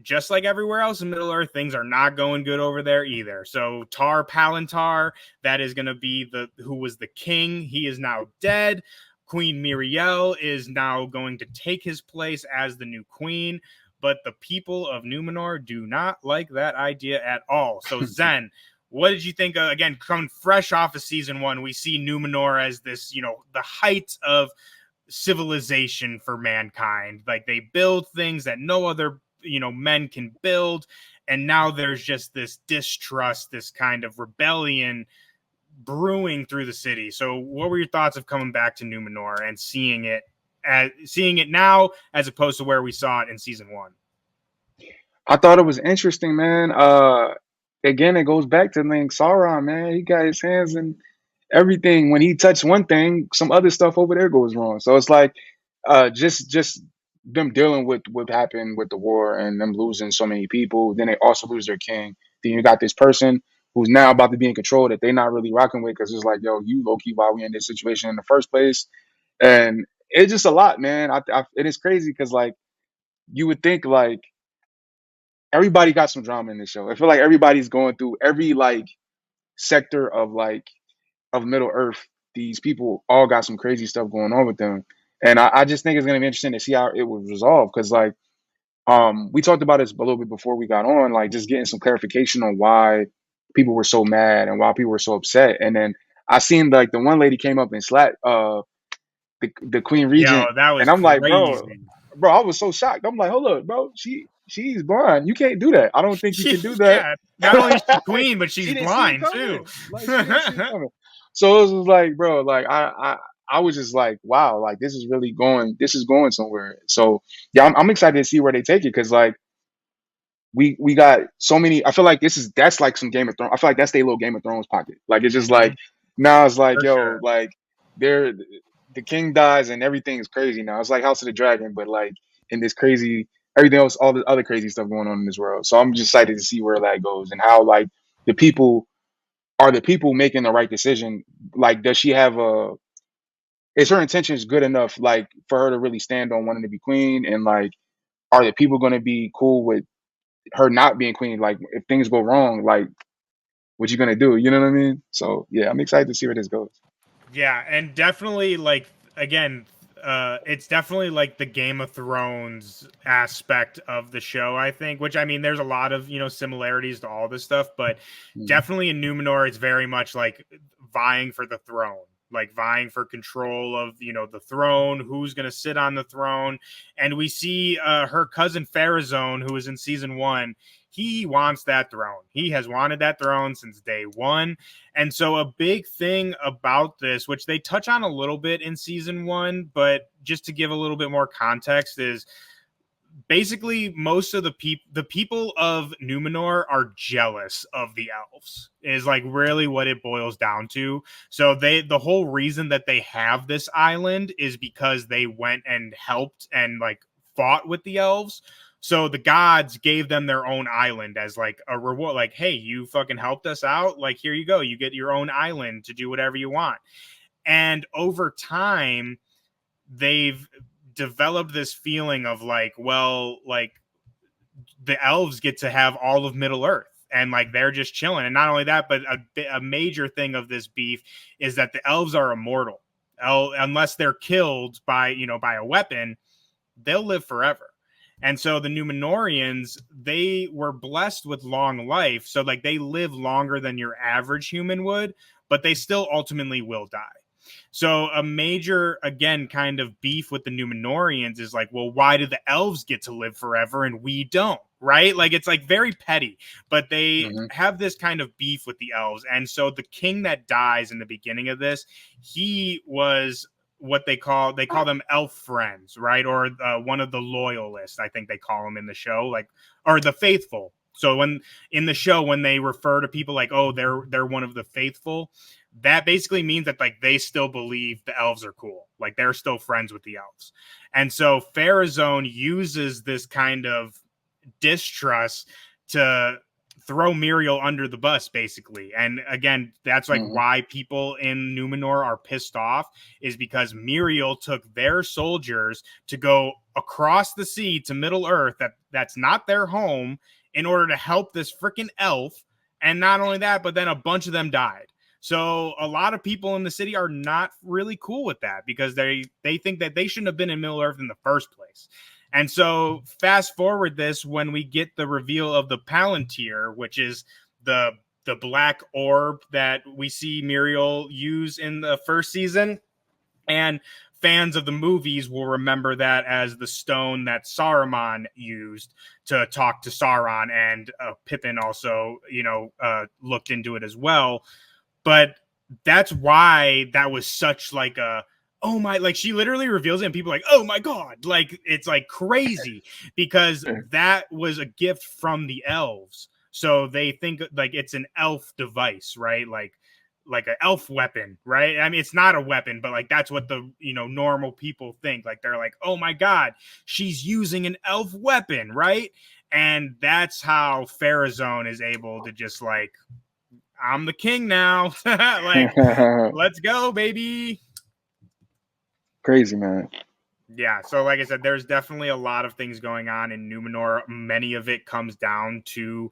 just like everywhere else in Middle Earth, things are not going good over there either. So Tar Palantir, that is going to be who was the king. He is now dead. Queen Miriel is now going to take his place as the new queen. But the people of Numenor do not like that idea at all. So Zen, what did you think? Again, coming fresh off of season 1, we see Numenor as this, the height of civilization for mankind. Like they build things that no other men can build, and now there's just this distrust, this kind of rebellion brewing through the city. So what were your thoughts of coming back to Numenor and seeing it now as opposed to where we saw it in season 1? I thought it was interesting, man. Again, it goes back to Link Sauron, man. He got his hands in everything. When he touched one thing, some other stuff over there goes wrong. So it's like, just them dealing with what happened with the war and them losing so many people. Then they also lose their king. Then you got this person who's now about to be in control that they're not really rocking with, because it's like, yo, you low key, why we in this situation in the first place? And it's just a lot, man. It is crazy because like you would think like everybody got some drama in this show. I feel like everybody's going through every like sector of like of Middle Earth. These people all got some crazy stuff going on with them, and I just think it's gonna be interesting to see how it was resolved. Because like we talked about this a little bit before we got on, like just getting some clarification on why people were so mad and why people were so upset. And then I seen like the one lady came up and slapped the Queen Yo, Regent, that and was I'm like, bro, crazy. I was so shocked. I'm like, hold up, bro, she's blind. You can't do that. I don't think you can do that. Yeah, not only is she queen, but She she's didn't see it blind too. coming. Like she didn't see it coming. So it was like, bro, like I was just like, wow, like this is really going, this is going somewhere. So yeah, I'm excited to see where they take it because like we got so many. I feel like that's like some Game of Thrones. I feel like that's their little Game of Thrones pocket. Like it's just like Mhm, now it's like for yo, sure. like they're the king dies and everything is crazy now. It's like House of the Dragon, but like in this crazy everything else, all the other crazy stuff going on in this world. So I'm just excited to see where that goes and how like the people are the people making the right decision. Like, does she have a is her intentions good enough like for her to really stand on wanting to be queen and like are the people going to be cool with her not being queen? Like, if things go wrong, like, what you gonna do? You know what I mean? So yeah, I'm excited to see where this goes. Yeah, and definitely like again, it's definitely like the Game of Thrones aspect of the show, I think, which I mean there's a lot of, similarities to all this stuff, but Mhm. definitely in Numenor it's very much like vying for the throne. Like vying for control of the throne, who's going to sit on the throne, and we see her cousin Pharazôn, who was in season 1. He wants that throne. He has wanted that throne since day one, and so a big thing about this, which they touch on a little bit in season 1, but just to give a little bit more context, is basically most of the people of Numenor are jealous of the elves. Is like really what it boils down to. So the whole reason that they have this island is because they went and helped and like fought with the elves. So the gods gave them their own island as like a reward, like, hey, you fucking helped us out, like here you go, you get your own island to do whatever you want. And over time they've developed this feeling of like, well, like the elves get to have all of Middle Earth and like they're just chilling. And not only that, but a major thing of this beef is that the elves are immortal. Unless they're killed by by a weapon, they'll live forever. And so the Numenorians, they were blessed with long life, so like they live longer than your average human would, but they still ultimately will die. So a major, again, kind of beef with the Numenorians is like, well, why do the elves get to live forever and we don't? Right? Like it's like very petty, but they Mhm. have this kind of beef with the elves. And so the king that dies in the beginning of this, he was what they call them elf friends, right? Or one of the loyalists, I think they call them in the show, like, or the faithful. So when in the show when they refer to people like, oh, they're one of the faithful, that basically means that like they still believe the elves are cool, like they're still friends with the elves. And so Pharazôn uses this kind of distrust to throw Muriel under the bus, basically. And again, that's like Mhm. why people in Numenor are pissed off, is because Muriel took their soldiers to go across the sea to Middle Earth, that's not their home, in order to help this freaking elf. And not only that, but then a bunch of them died. So a lot of people in the city are not really cool with that because they think that they shouldn't have been in Middle Earth in the first place. And so fast forward this when we get the reveal of the Palantir, which is the black orb that we see Muriel use in the first season. And fans of the movies will remember that as the stone that Saruman used to talk to Sauron, and Pippin also, looked into it as well. But that's why that was such like a, oh my, like she literally reveals it and people are like, oh my god, like it's like crazy because that was a gift from the elves. So they think like it's an elf device, right? Like an elf weapon, right? I mean, it's not a weapon, but like that's what the normal people think. Like they're like, oh my god, she's using an elf weapon, right? And that's how Pharazôn is able to just like, I'm the king now. Like, let's go, baby. Crazy man. Yeah, so like I said, there's definitely a lot of things going on in Numenor. Many of it comes down to,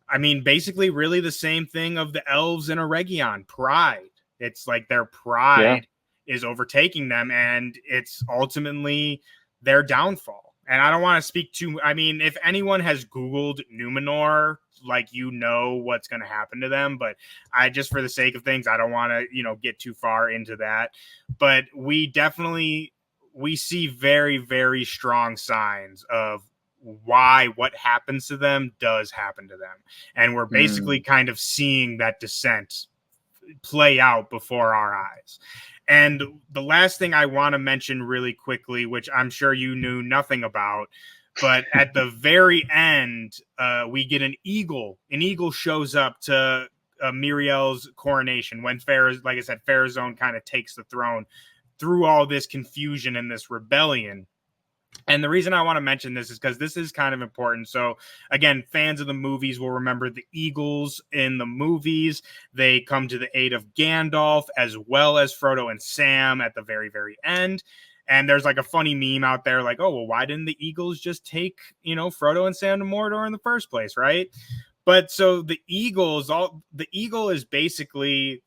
I mean, basically, really the same thing of the elves in Eregion, pride. It's like their Yeah, pride is overtaking them, and it's ultimately their downfall. And I don't want to speak too. I mean, if anyone has Googled Numenor, like you know what's going to happen to them, but I just for the sake of things, I don't want to get too far into that. But we see very, very strong signs of why what happens to them does happen to them. And we're basically mm, kind of seeing that descent play out before our eyes. And the last thing I want to mention really quickly, which I'm sure you knew nothing about, but at the very end, we get an eagle. An eagle shows up to Miriel's coronation when like I said, Pharazôn kind of takes the throne through all this confusion and this rebellion. And the reason I want to mention this is because this is kind of important. So, again, fans of the movies will remember the Eagles in the movies. They come to the aid of Gandalf as well as Frodo and Sam at the very, very end. And there's like a funny meme out there like, oh, well, why didn't the Eagles just take, Frodo and Sam to Mordor in the first place, right? But so the eagle is basically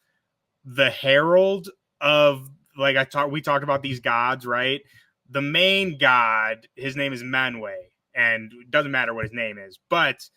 the herald of like we talked about these gods, right? The main god, his name is Manwë, and it doesn't matter what his name is, but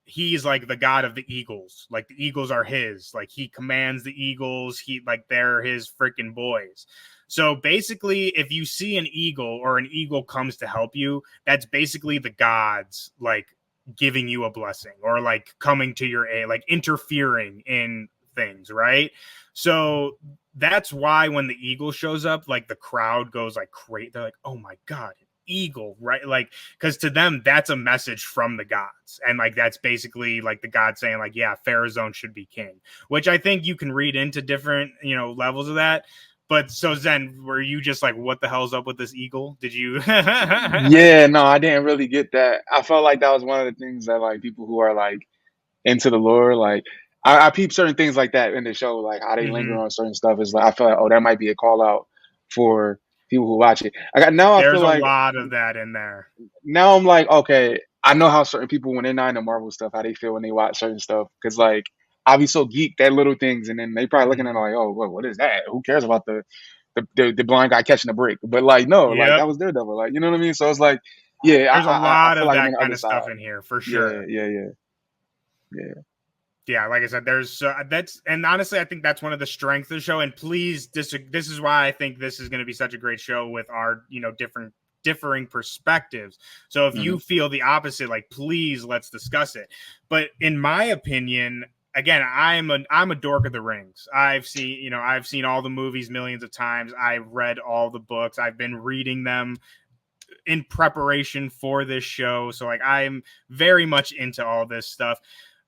he's like the god of the eagles. Like the eagles are his. Like he commands the eagles. They're his freaking boys. So basically, if you see an eagle or an eagle comes to help you, that's basically the gods like giving you a blessing or like coming to your aid, like interfering in things, right? So that's why when the eagle shows up, like the crowd goes like crazy. They're like, "Oh my god, an eagle!" Right? Like, because to them that's a message from the gods, and like that's basically like the gods saying like, "Yeah, Pharazôn should be king," which I think you can read into different levels of that. But so Zen, were you just like, "What the hell's up with this eagle?" Did you? yeah. No, I didn't really get that. I felt like that was one of the things that like people who are like into the lore, like I peep certain things like that in the show, like how they linger Mm-hmm. on certain stuff. Is like I feel like, oh, that might be a call out for people who watch it. I got now. I feel There's a like lot of that in there. now I'm like, okay, I know how certain people when they're not into Marvel stuff, how they feel when they watch certain stuff. Because like I'll be so geeked at little things, and then they probably looking at it Mm-hmm. like, oh, what is that? Who cares about the blind guy catching a brick? But like, no, like Yep. that was Daredevil. Like, you know what I mean? So it's like, yeah, There's a I lot feel of like I'm on that the kind other of stuff side. in here for Yeah, sure. yeah, yeah, yeah. Yeah, like I said, there's that's and honestly, I think that's one of the strengths of the show. And please, this is why I think this is going to be such a great show with our differing perspectives. So if Hmm. you feel the opposite, like please let's discuss it. But in my opinion, again, I'm a dork of the rings. I've seen all the movies millions of times. I've read all the books. I've been reading them in preparation for this show. So like I'm very much into all this stuff,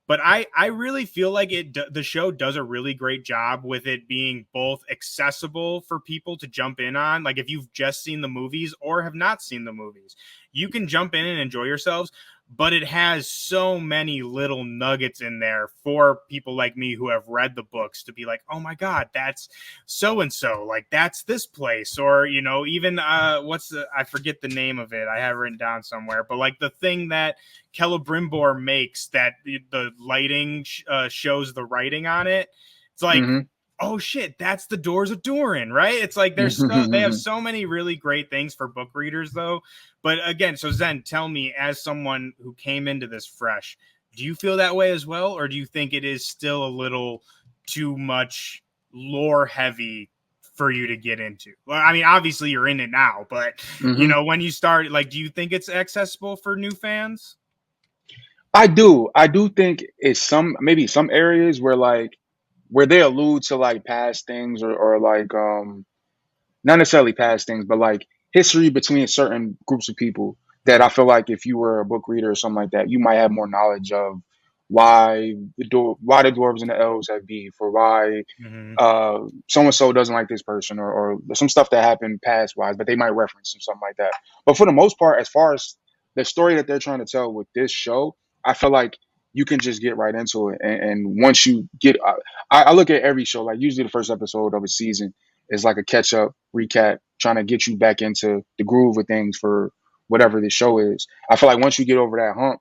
but I really feel like the show does a really great job with it being both accessible for people to jump in on. Like if you've just seen the movies or have not seen the movies, you can jump in and enjoy yourselves. But it has so many little nuggets in there for people like me who have read the books to be like, oh my god, that's so and so, like that's this place, or even I forget the name of it. I have it written down somewhere, but like the thing that Celebrimbor makes that the lighting shows the writing on it. It's like, Hmm. oh shit, that's the Doors of Durin, right? It's like they have so many really great things for book readers though. But again, so Zen, tell me, as someone who came into this fresh, do you feel that way as well, or do you think it is still a little too much lore heavy for you to get into? Well, I mean, obviously you're in it now, but Hmm. when you start, like, do you think it's accessible for new fans? I do. I do think it's some maybe some areas where like where they allude to like past things or like not necessarily past things, but like history between certain groups of people that I feel like if you were a book reader or something like that, you might have more knowledge of why the dwarves and the elves have beef, or why Mm-hmm. so and so doesn't like this person, or some stuff that happened past wise, but they might reference something like that. But for the most part, as far as the story that they're trying to tell with this show, I feel like you can just get right into it. And once you get, I look at every show like usually the first episode of a season is like a catch up recap, trying to get you back into the groove of things for whatever the show is. I feel like once you get over that hump,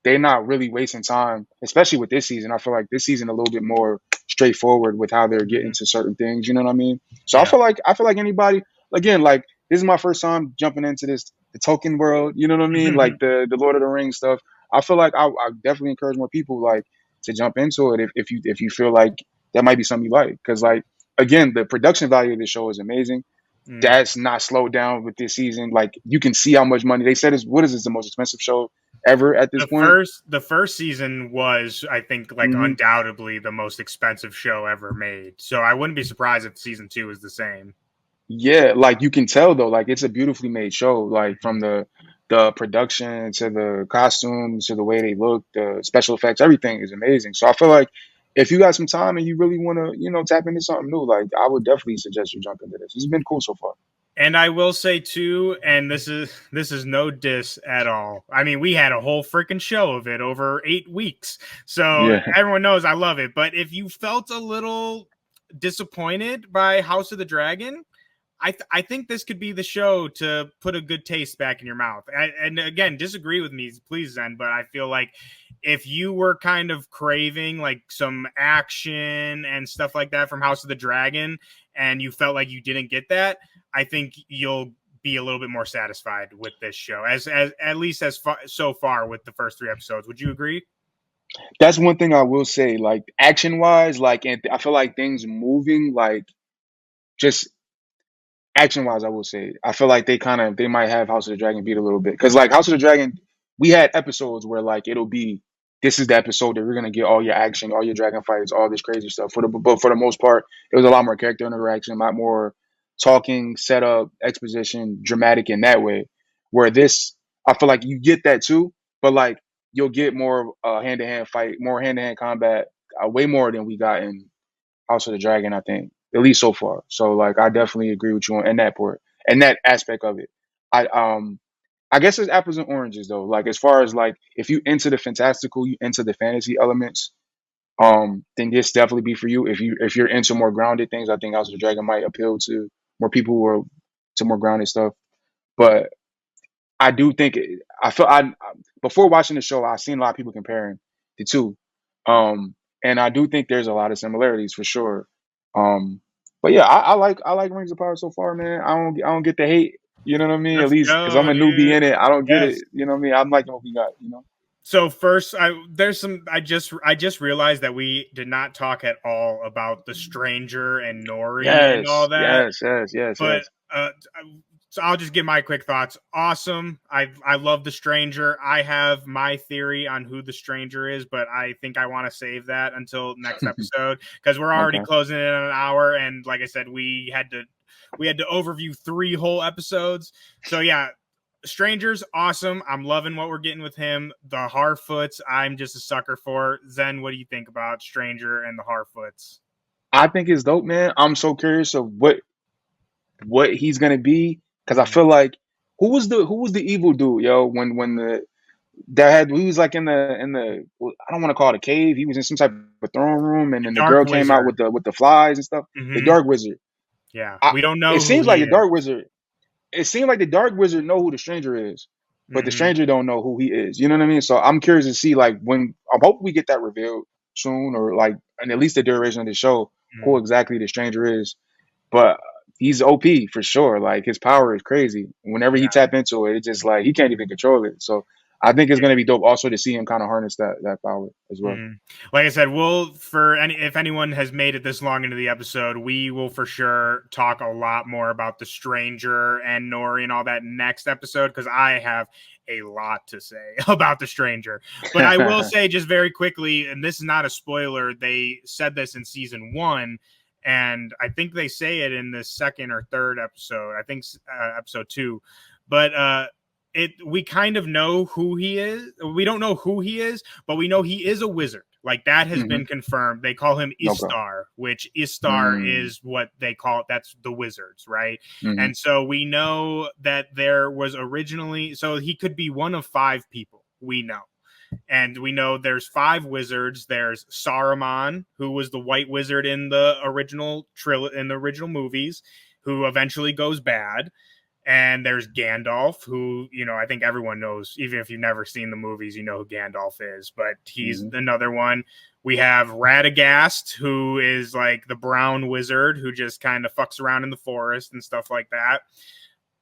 they're not really wasting time, especially with this season. I feel like this season a little bit more straightforward with how they're getting Mhm. to certain things. You know what I mean? So Yeah. I feel like anybody, again, like this is my first time jumping into this the Tolkien world. You know what I mean? Like the Lord of the Rings stuff. I feel like I definitely encourage more people like to jump into it if you feel like that might be something you like, because like again the production value of the show is amazing. Mm. That's not slowed down with this season. Like you can see how much money they said is. What is this, the most expensive show ever at this point? The first season was, I think, like Hmm. undoubtedly the most expensive show ever made. So I wouldn't be surprised if season two is the same. Yeah, like you can tell though, like it's a beautifully made show. Like from Mhm. the production to the costumes to the way they look, the special effects, everything is amazing. So I feel like if you got some time and you really want to, tap into something new, like I would definitely suggest you jump into this. It's been cool so far. And I will say too, and this is no diss at all. I mean, we had a whole freaking show of it over 8 weeks, so Yeah. everyone knows I love it. But if you felt a little disappointed by House of the Dragon, I think this could be the show to put a good taste back in your mouth. And again, disagree with me, please, Zen. But I feel like if you were kind of craving like some action and stuff like that from House of the Dragon, and you felt like you didn't get that, I think you'll be a little bit more satisfied with this show, as at least as far so far with the first 3 episodes. Would you agree? That's one thing I will say, like action wise, like and I feel like things moving, like just action wise, I will say, I feel like they might have House of the Dragon beat a little bit, because like House of the Dragon, we had episodes where like it'll be this is the episode that we're gonna get all your action, all your dragon fights, all this crazy stuff. But for the most part, it was a lot more character interaction, a lot more talking, setup, exposition, dramatic in that way. Where this, I feel like you get that too, but like you'll get more hand to hand fight, more hand to hand combat, way more than we got in House of the Dragon, I think, at least so far. So like I definitely agree with you on in that part and that aspect of it. I guess it's apples and oranges though. Like as far as like if you into the fantastical, you into the fantasy elements, then this definitely be for you. If you're into more grounded things, I think House of the Dragon might appeal to more people who are to more grounded stuff. But I do think I feel before watching the show, I've seen a lot of people comparing the two, and I do think there's a lot of similarities for sure. Um, but yeah, I like Rings of Power so far, man. I don't get the hate. You know what I mean? At Let's least because I'm go, a newbie dude. in it, I don't get Yes. it. You know what I mean? I'm liking what we got. You know? So first, I just realized that we did not talk at all about the stranger and Nori and all Yes, that. yes, yes, yes, But yes. so I'll just give my quick thoughts. Awesome. I love the stranger. I have my theory on who the stranger is, but I think I want to save that until next episode because we're already Okay. closing in on an hour. And like I said, we had to overview 3 whole episodes. So yeah, Stranger's awesome. I'm loving what we're getting with him. The Harfoots, I'm just a sucker for. Zen, what do you think about Stranger and the Harfoots? I think it's dope, man. I'm so curious of what he's gonna be because I Mm. feel like who was the evil dude, yo? When the that had he was like in the I don't want to call it a cave. He was in some type of throne room, and The then the Dark girl came out Wizard. with the flies and stuff. The Hmm. Dark Wizard. Yeah, I, we don't it know who seems like he the is. Dark Wizard. It seems like the Dark Wizard know who the stranger is, but the Hmm. stranger don't know who he is. You know what I mean? So I'm curious to see like when I hope we get that revealed soon, or like and at least the duration of the show, who exactly the stranger is. But he's OP for sure. Like his power is crazy. Whenever he Yeah. tap into it, it's just like he can't even control it. So I think it's gonna be dope also to see him kind of harness that power as well. Mhm. Like I said, we'll for any if anyone has made it this long into the episode, we will for sure talk a lot more about the stranger and Nori and all that next episode because I have a lot to say about the stranger. But I will say just very quickly, and this is not a spoiler, they said this in season one, and I think they say it in the second or third episode. I think episode two, but we kind of know who he is. We don't know who he is, but we know he is a wizard. Like that has Hmm. been confirmed. They call him Okay. Istar, which Istar Mm. is what they call it. That's the wizards, right? Hmm. And so we know that there was originally, so he could be one of 5 people we know. And we know there's 5 wizards. There's Saruman, who was the white wizard in the original movies. who eventually goes bad. And there's Gandalf, who, I think everyone knows, even if you've never seen the movies, you know who Gandalf is, but he's Hmm. another one. We have Radagast, who is like the brown wizard who just kind of fucks around in the forest and stuff like that.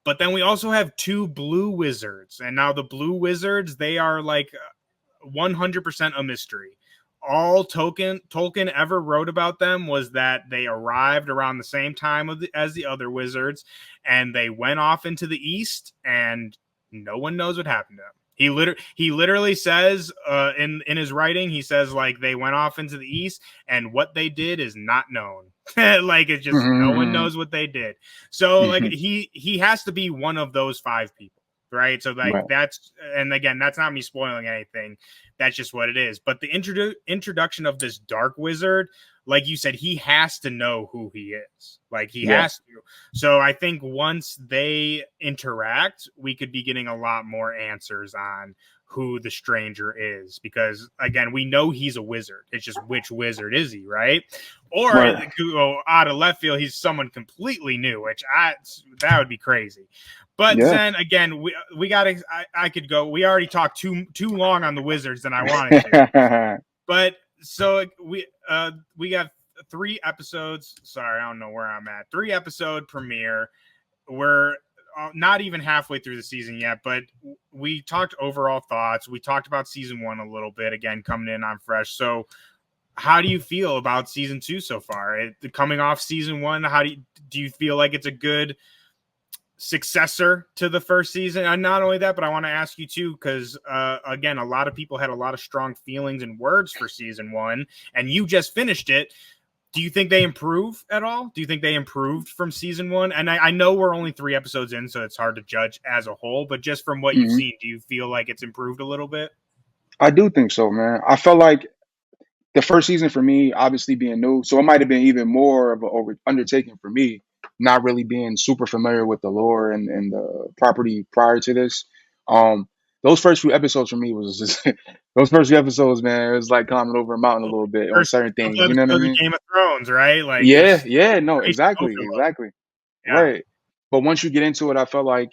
But then we also have two blue wizards. And now the blue wizards, they are like 100% a mystery. All Tolkien ever wrote about them was that they arrived around the same time as the other wizards, and they went off into the east, and no one knows what happened to them. He literally says in his writing, he says like they went off into the east, and what they did is not known. Like it's just no one Hmm. knows what they did. So like he has to be one of those five people, right? So like Right. that's, and again, that's not me spoiling anything. That's just what it is. But the introduction of this dark wizard, like you said, he has to know who he is. Like he Yeah. has to. So I think once they interact, we could be getting a lot more answers on who the stranger is, because again, we know he's a wizard. It's just which wizard is he, right? Or Right. it could go out of left field, he's someone completely new, which that would be crazy. But Yeah. then again, we got to. I could go. We already talked too long on the Wizards than I wanted to. But so we got 3 episodes. Sorry, I don't know where I'm at. 3 episode premiere. We're not even halfway through the season yet, but we talked overall thoughts. We talked about season 1 a little bit. Again, coming in on fresh. So how do you feel about season 2 so far? Coming off season 1, how do you feel like it's a good successor to the first season? And not only that, but I want to ask you too, because again, a lot of people had a lot of strong feelings and words for season 1, and you just finished it. Do you think they improve at all? Do you think they improved from season 1? And I know we're only 3 episodes in, so it's hard to judge as a whole, but just from what you've Hmm. seen, do you feel like it's improved a little bit? I do think so, man. I felt like the first season for me, obviously being new, so it might have been even more of an undertaking for me, not really being super familiar with the lore and the property prior to this. Um, those first few episodes for me was just those first few episodes, man. It was like climbing over a mountain a little bit on First certain couple things. You know what I episodes of mean? Game of Thrones, right? Like Yeah, it's yeah, no, crazy both exactly, of them. exactly, Yeah. right. But once you get into it, I felt like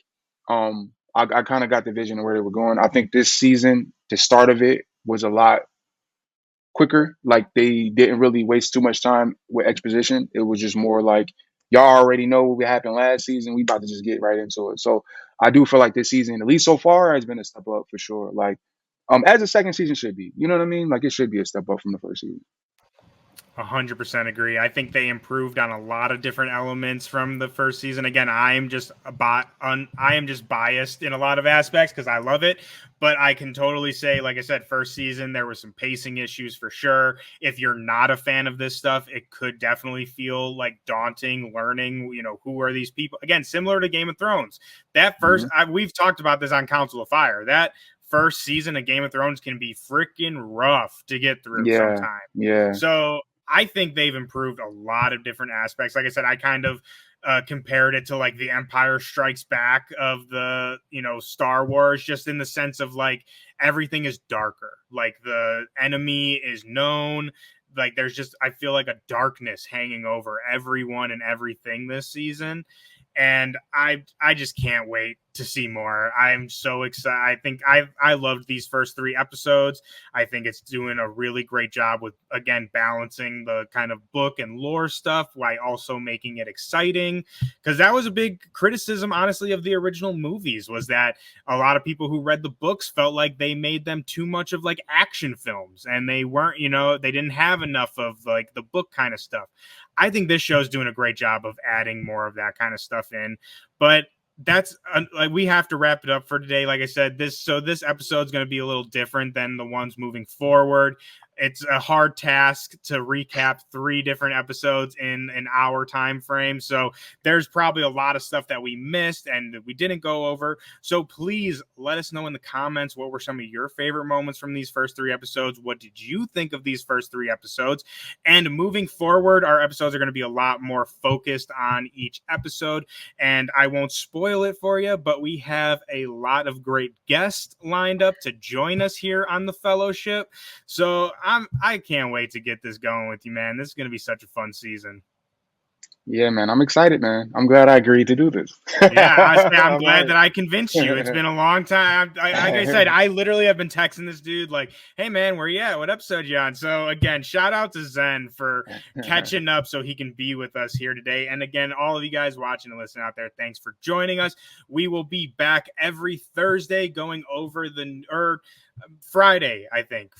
I kind of got the vision of where they were going. I think this season, the start of it was a lot quicker. Like they didn't really waste too much time with exposition. It was just more like y'all already know what happened last season. We about to just get right into it. So I do feel like this season, at least so far, has been a step up for sure. Like as the second season should be. You know what I mean? Like it should be a step up from the first season. 100% agree. I think they improved on a lot of different elements from the first season. Again, I am just biased in a lot of aspects because I love it, but I can totally say, like I said, first season there was some pacing issues for sure. If you're not a fan of this stuff, it could definitely feel like daunting learning. Who are these people? Again, similar to Game of Thrones. That first, Hmm. we've talked about this on Council of Fire. That first season of Game of Thrones can be freaking rough to get through Yeah, sometimes. yeah. So I think they've improved a lot of different aspects. Like I said, I kind of compared it to like the Empire Strikes Back of the Star Wars, just in the sense of like everything is darker. Like the enemy is known. Like there's just, I feel like a darkness hanging over everyone and everything this season. And I just can't wait to see more. I'm so excited. I think I loved these first 3 episodes. I think it's doing a really great job with, again, balancing the kind of book and lore stuff while also making it exciting. Because that was a big criticism, honestly, of the original movies, was that a lot of people who read the books felt like they made them too much of like action films, and they weren't, they didn't have enough of like the book kind of stuff. I think this show's doing a great job of adding more of that kind of stuff in. But that's like, we have to wrap it up for today. Like I said, this episode is going to be a little different than the ones moving forward. It's a hard task to recap 3 different episodes in an hour time frame. So there's probably a lot of stuff that we missed and we didn't go over. So please let us know in the comments, what were some of your favorite moments from these first 3 episodes? What did you think of these first 3 episodes? And moving forward, our episodes are going to be a lot more focused on each episode. And I won't spoil it for you, but we have a lot of great guests lined up to join us here on the Fellowship. So I can't wait to get this going with you, man. This is going to be such a fun season. Yeah, man. I'm excited, man. I'm glad I agreed to do this. Yeah, I say I'm I'm glad that hyped. I convinced you. It's been a long time. Like I said, I literally have been texting this dude like, "Hey man, where you at? What episode you on?" So again, shout out to Zen for catching up so he can be with us here today. And again, all of you guys watching and listening out there, thanks for joining us. We will be back every Thursday going over Friday, I think.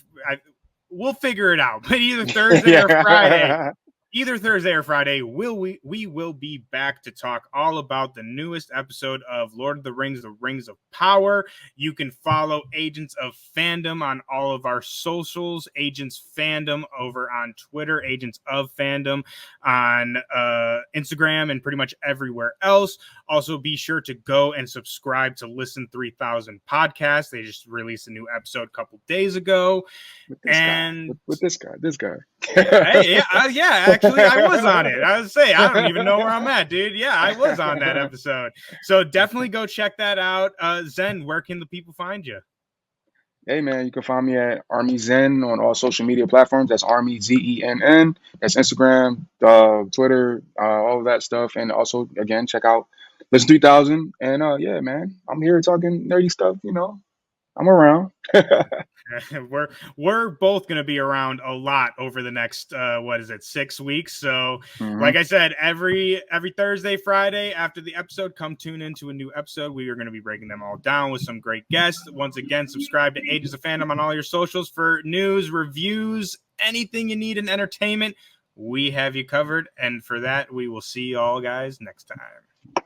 We'll figure it out, but either Thursday or Friday Yeah. either Thursday or Friday, we will be back to talk all about the newest episode of Lord of the Rings, The Rings of Power. You can follow Agents of Fandom on all of our socials, Agents Fandom over on Twitter, Agents of Fandom on Instagram, and pretty much everywhere else. Also, be sure to go and subscribe to Listen 3000 podcast. They just released a new episode a couple days ago. With this guy. And With this guy. hey, yeah, actually, I was on it. I was say I don't even know where I'm at, dude. Yeah, I was on that episode. So definitely go check that out. Zen, where can the people find you? Hey man, you can find me at Army Zen on all social media platforms. That's Army Zenn. That's Instagram, Twitter, all of that stuff. And also, again, check out Listen 3000. And yeah, man, I'm here talking nerdy stuff. You know, I'm around. we're both going to be around a lot over the next 6 weeks. So Hmm. like I said, every Thursday, Friday after the episode, come tune into a new episode. We are going to be breaking them all down with some great guests. Once again, subscribe to Agents of Fandom on all your socials for news, reviews, anything you need in entertainment. We have you covered, and for that we will see you all guys next time.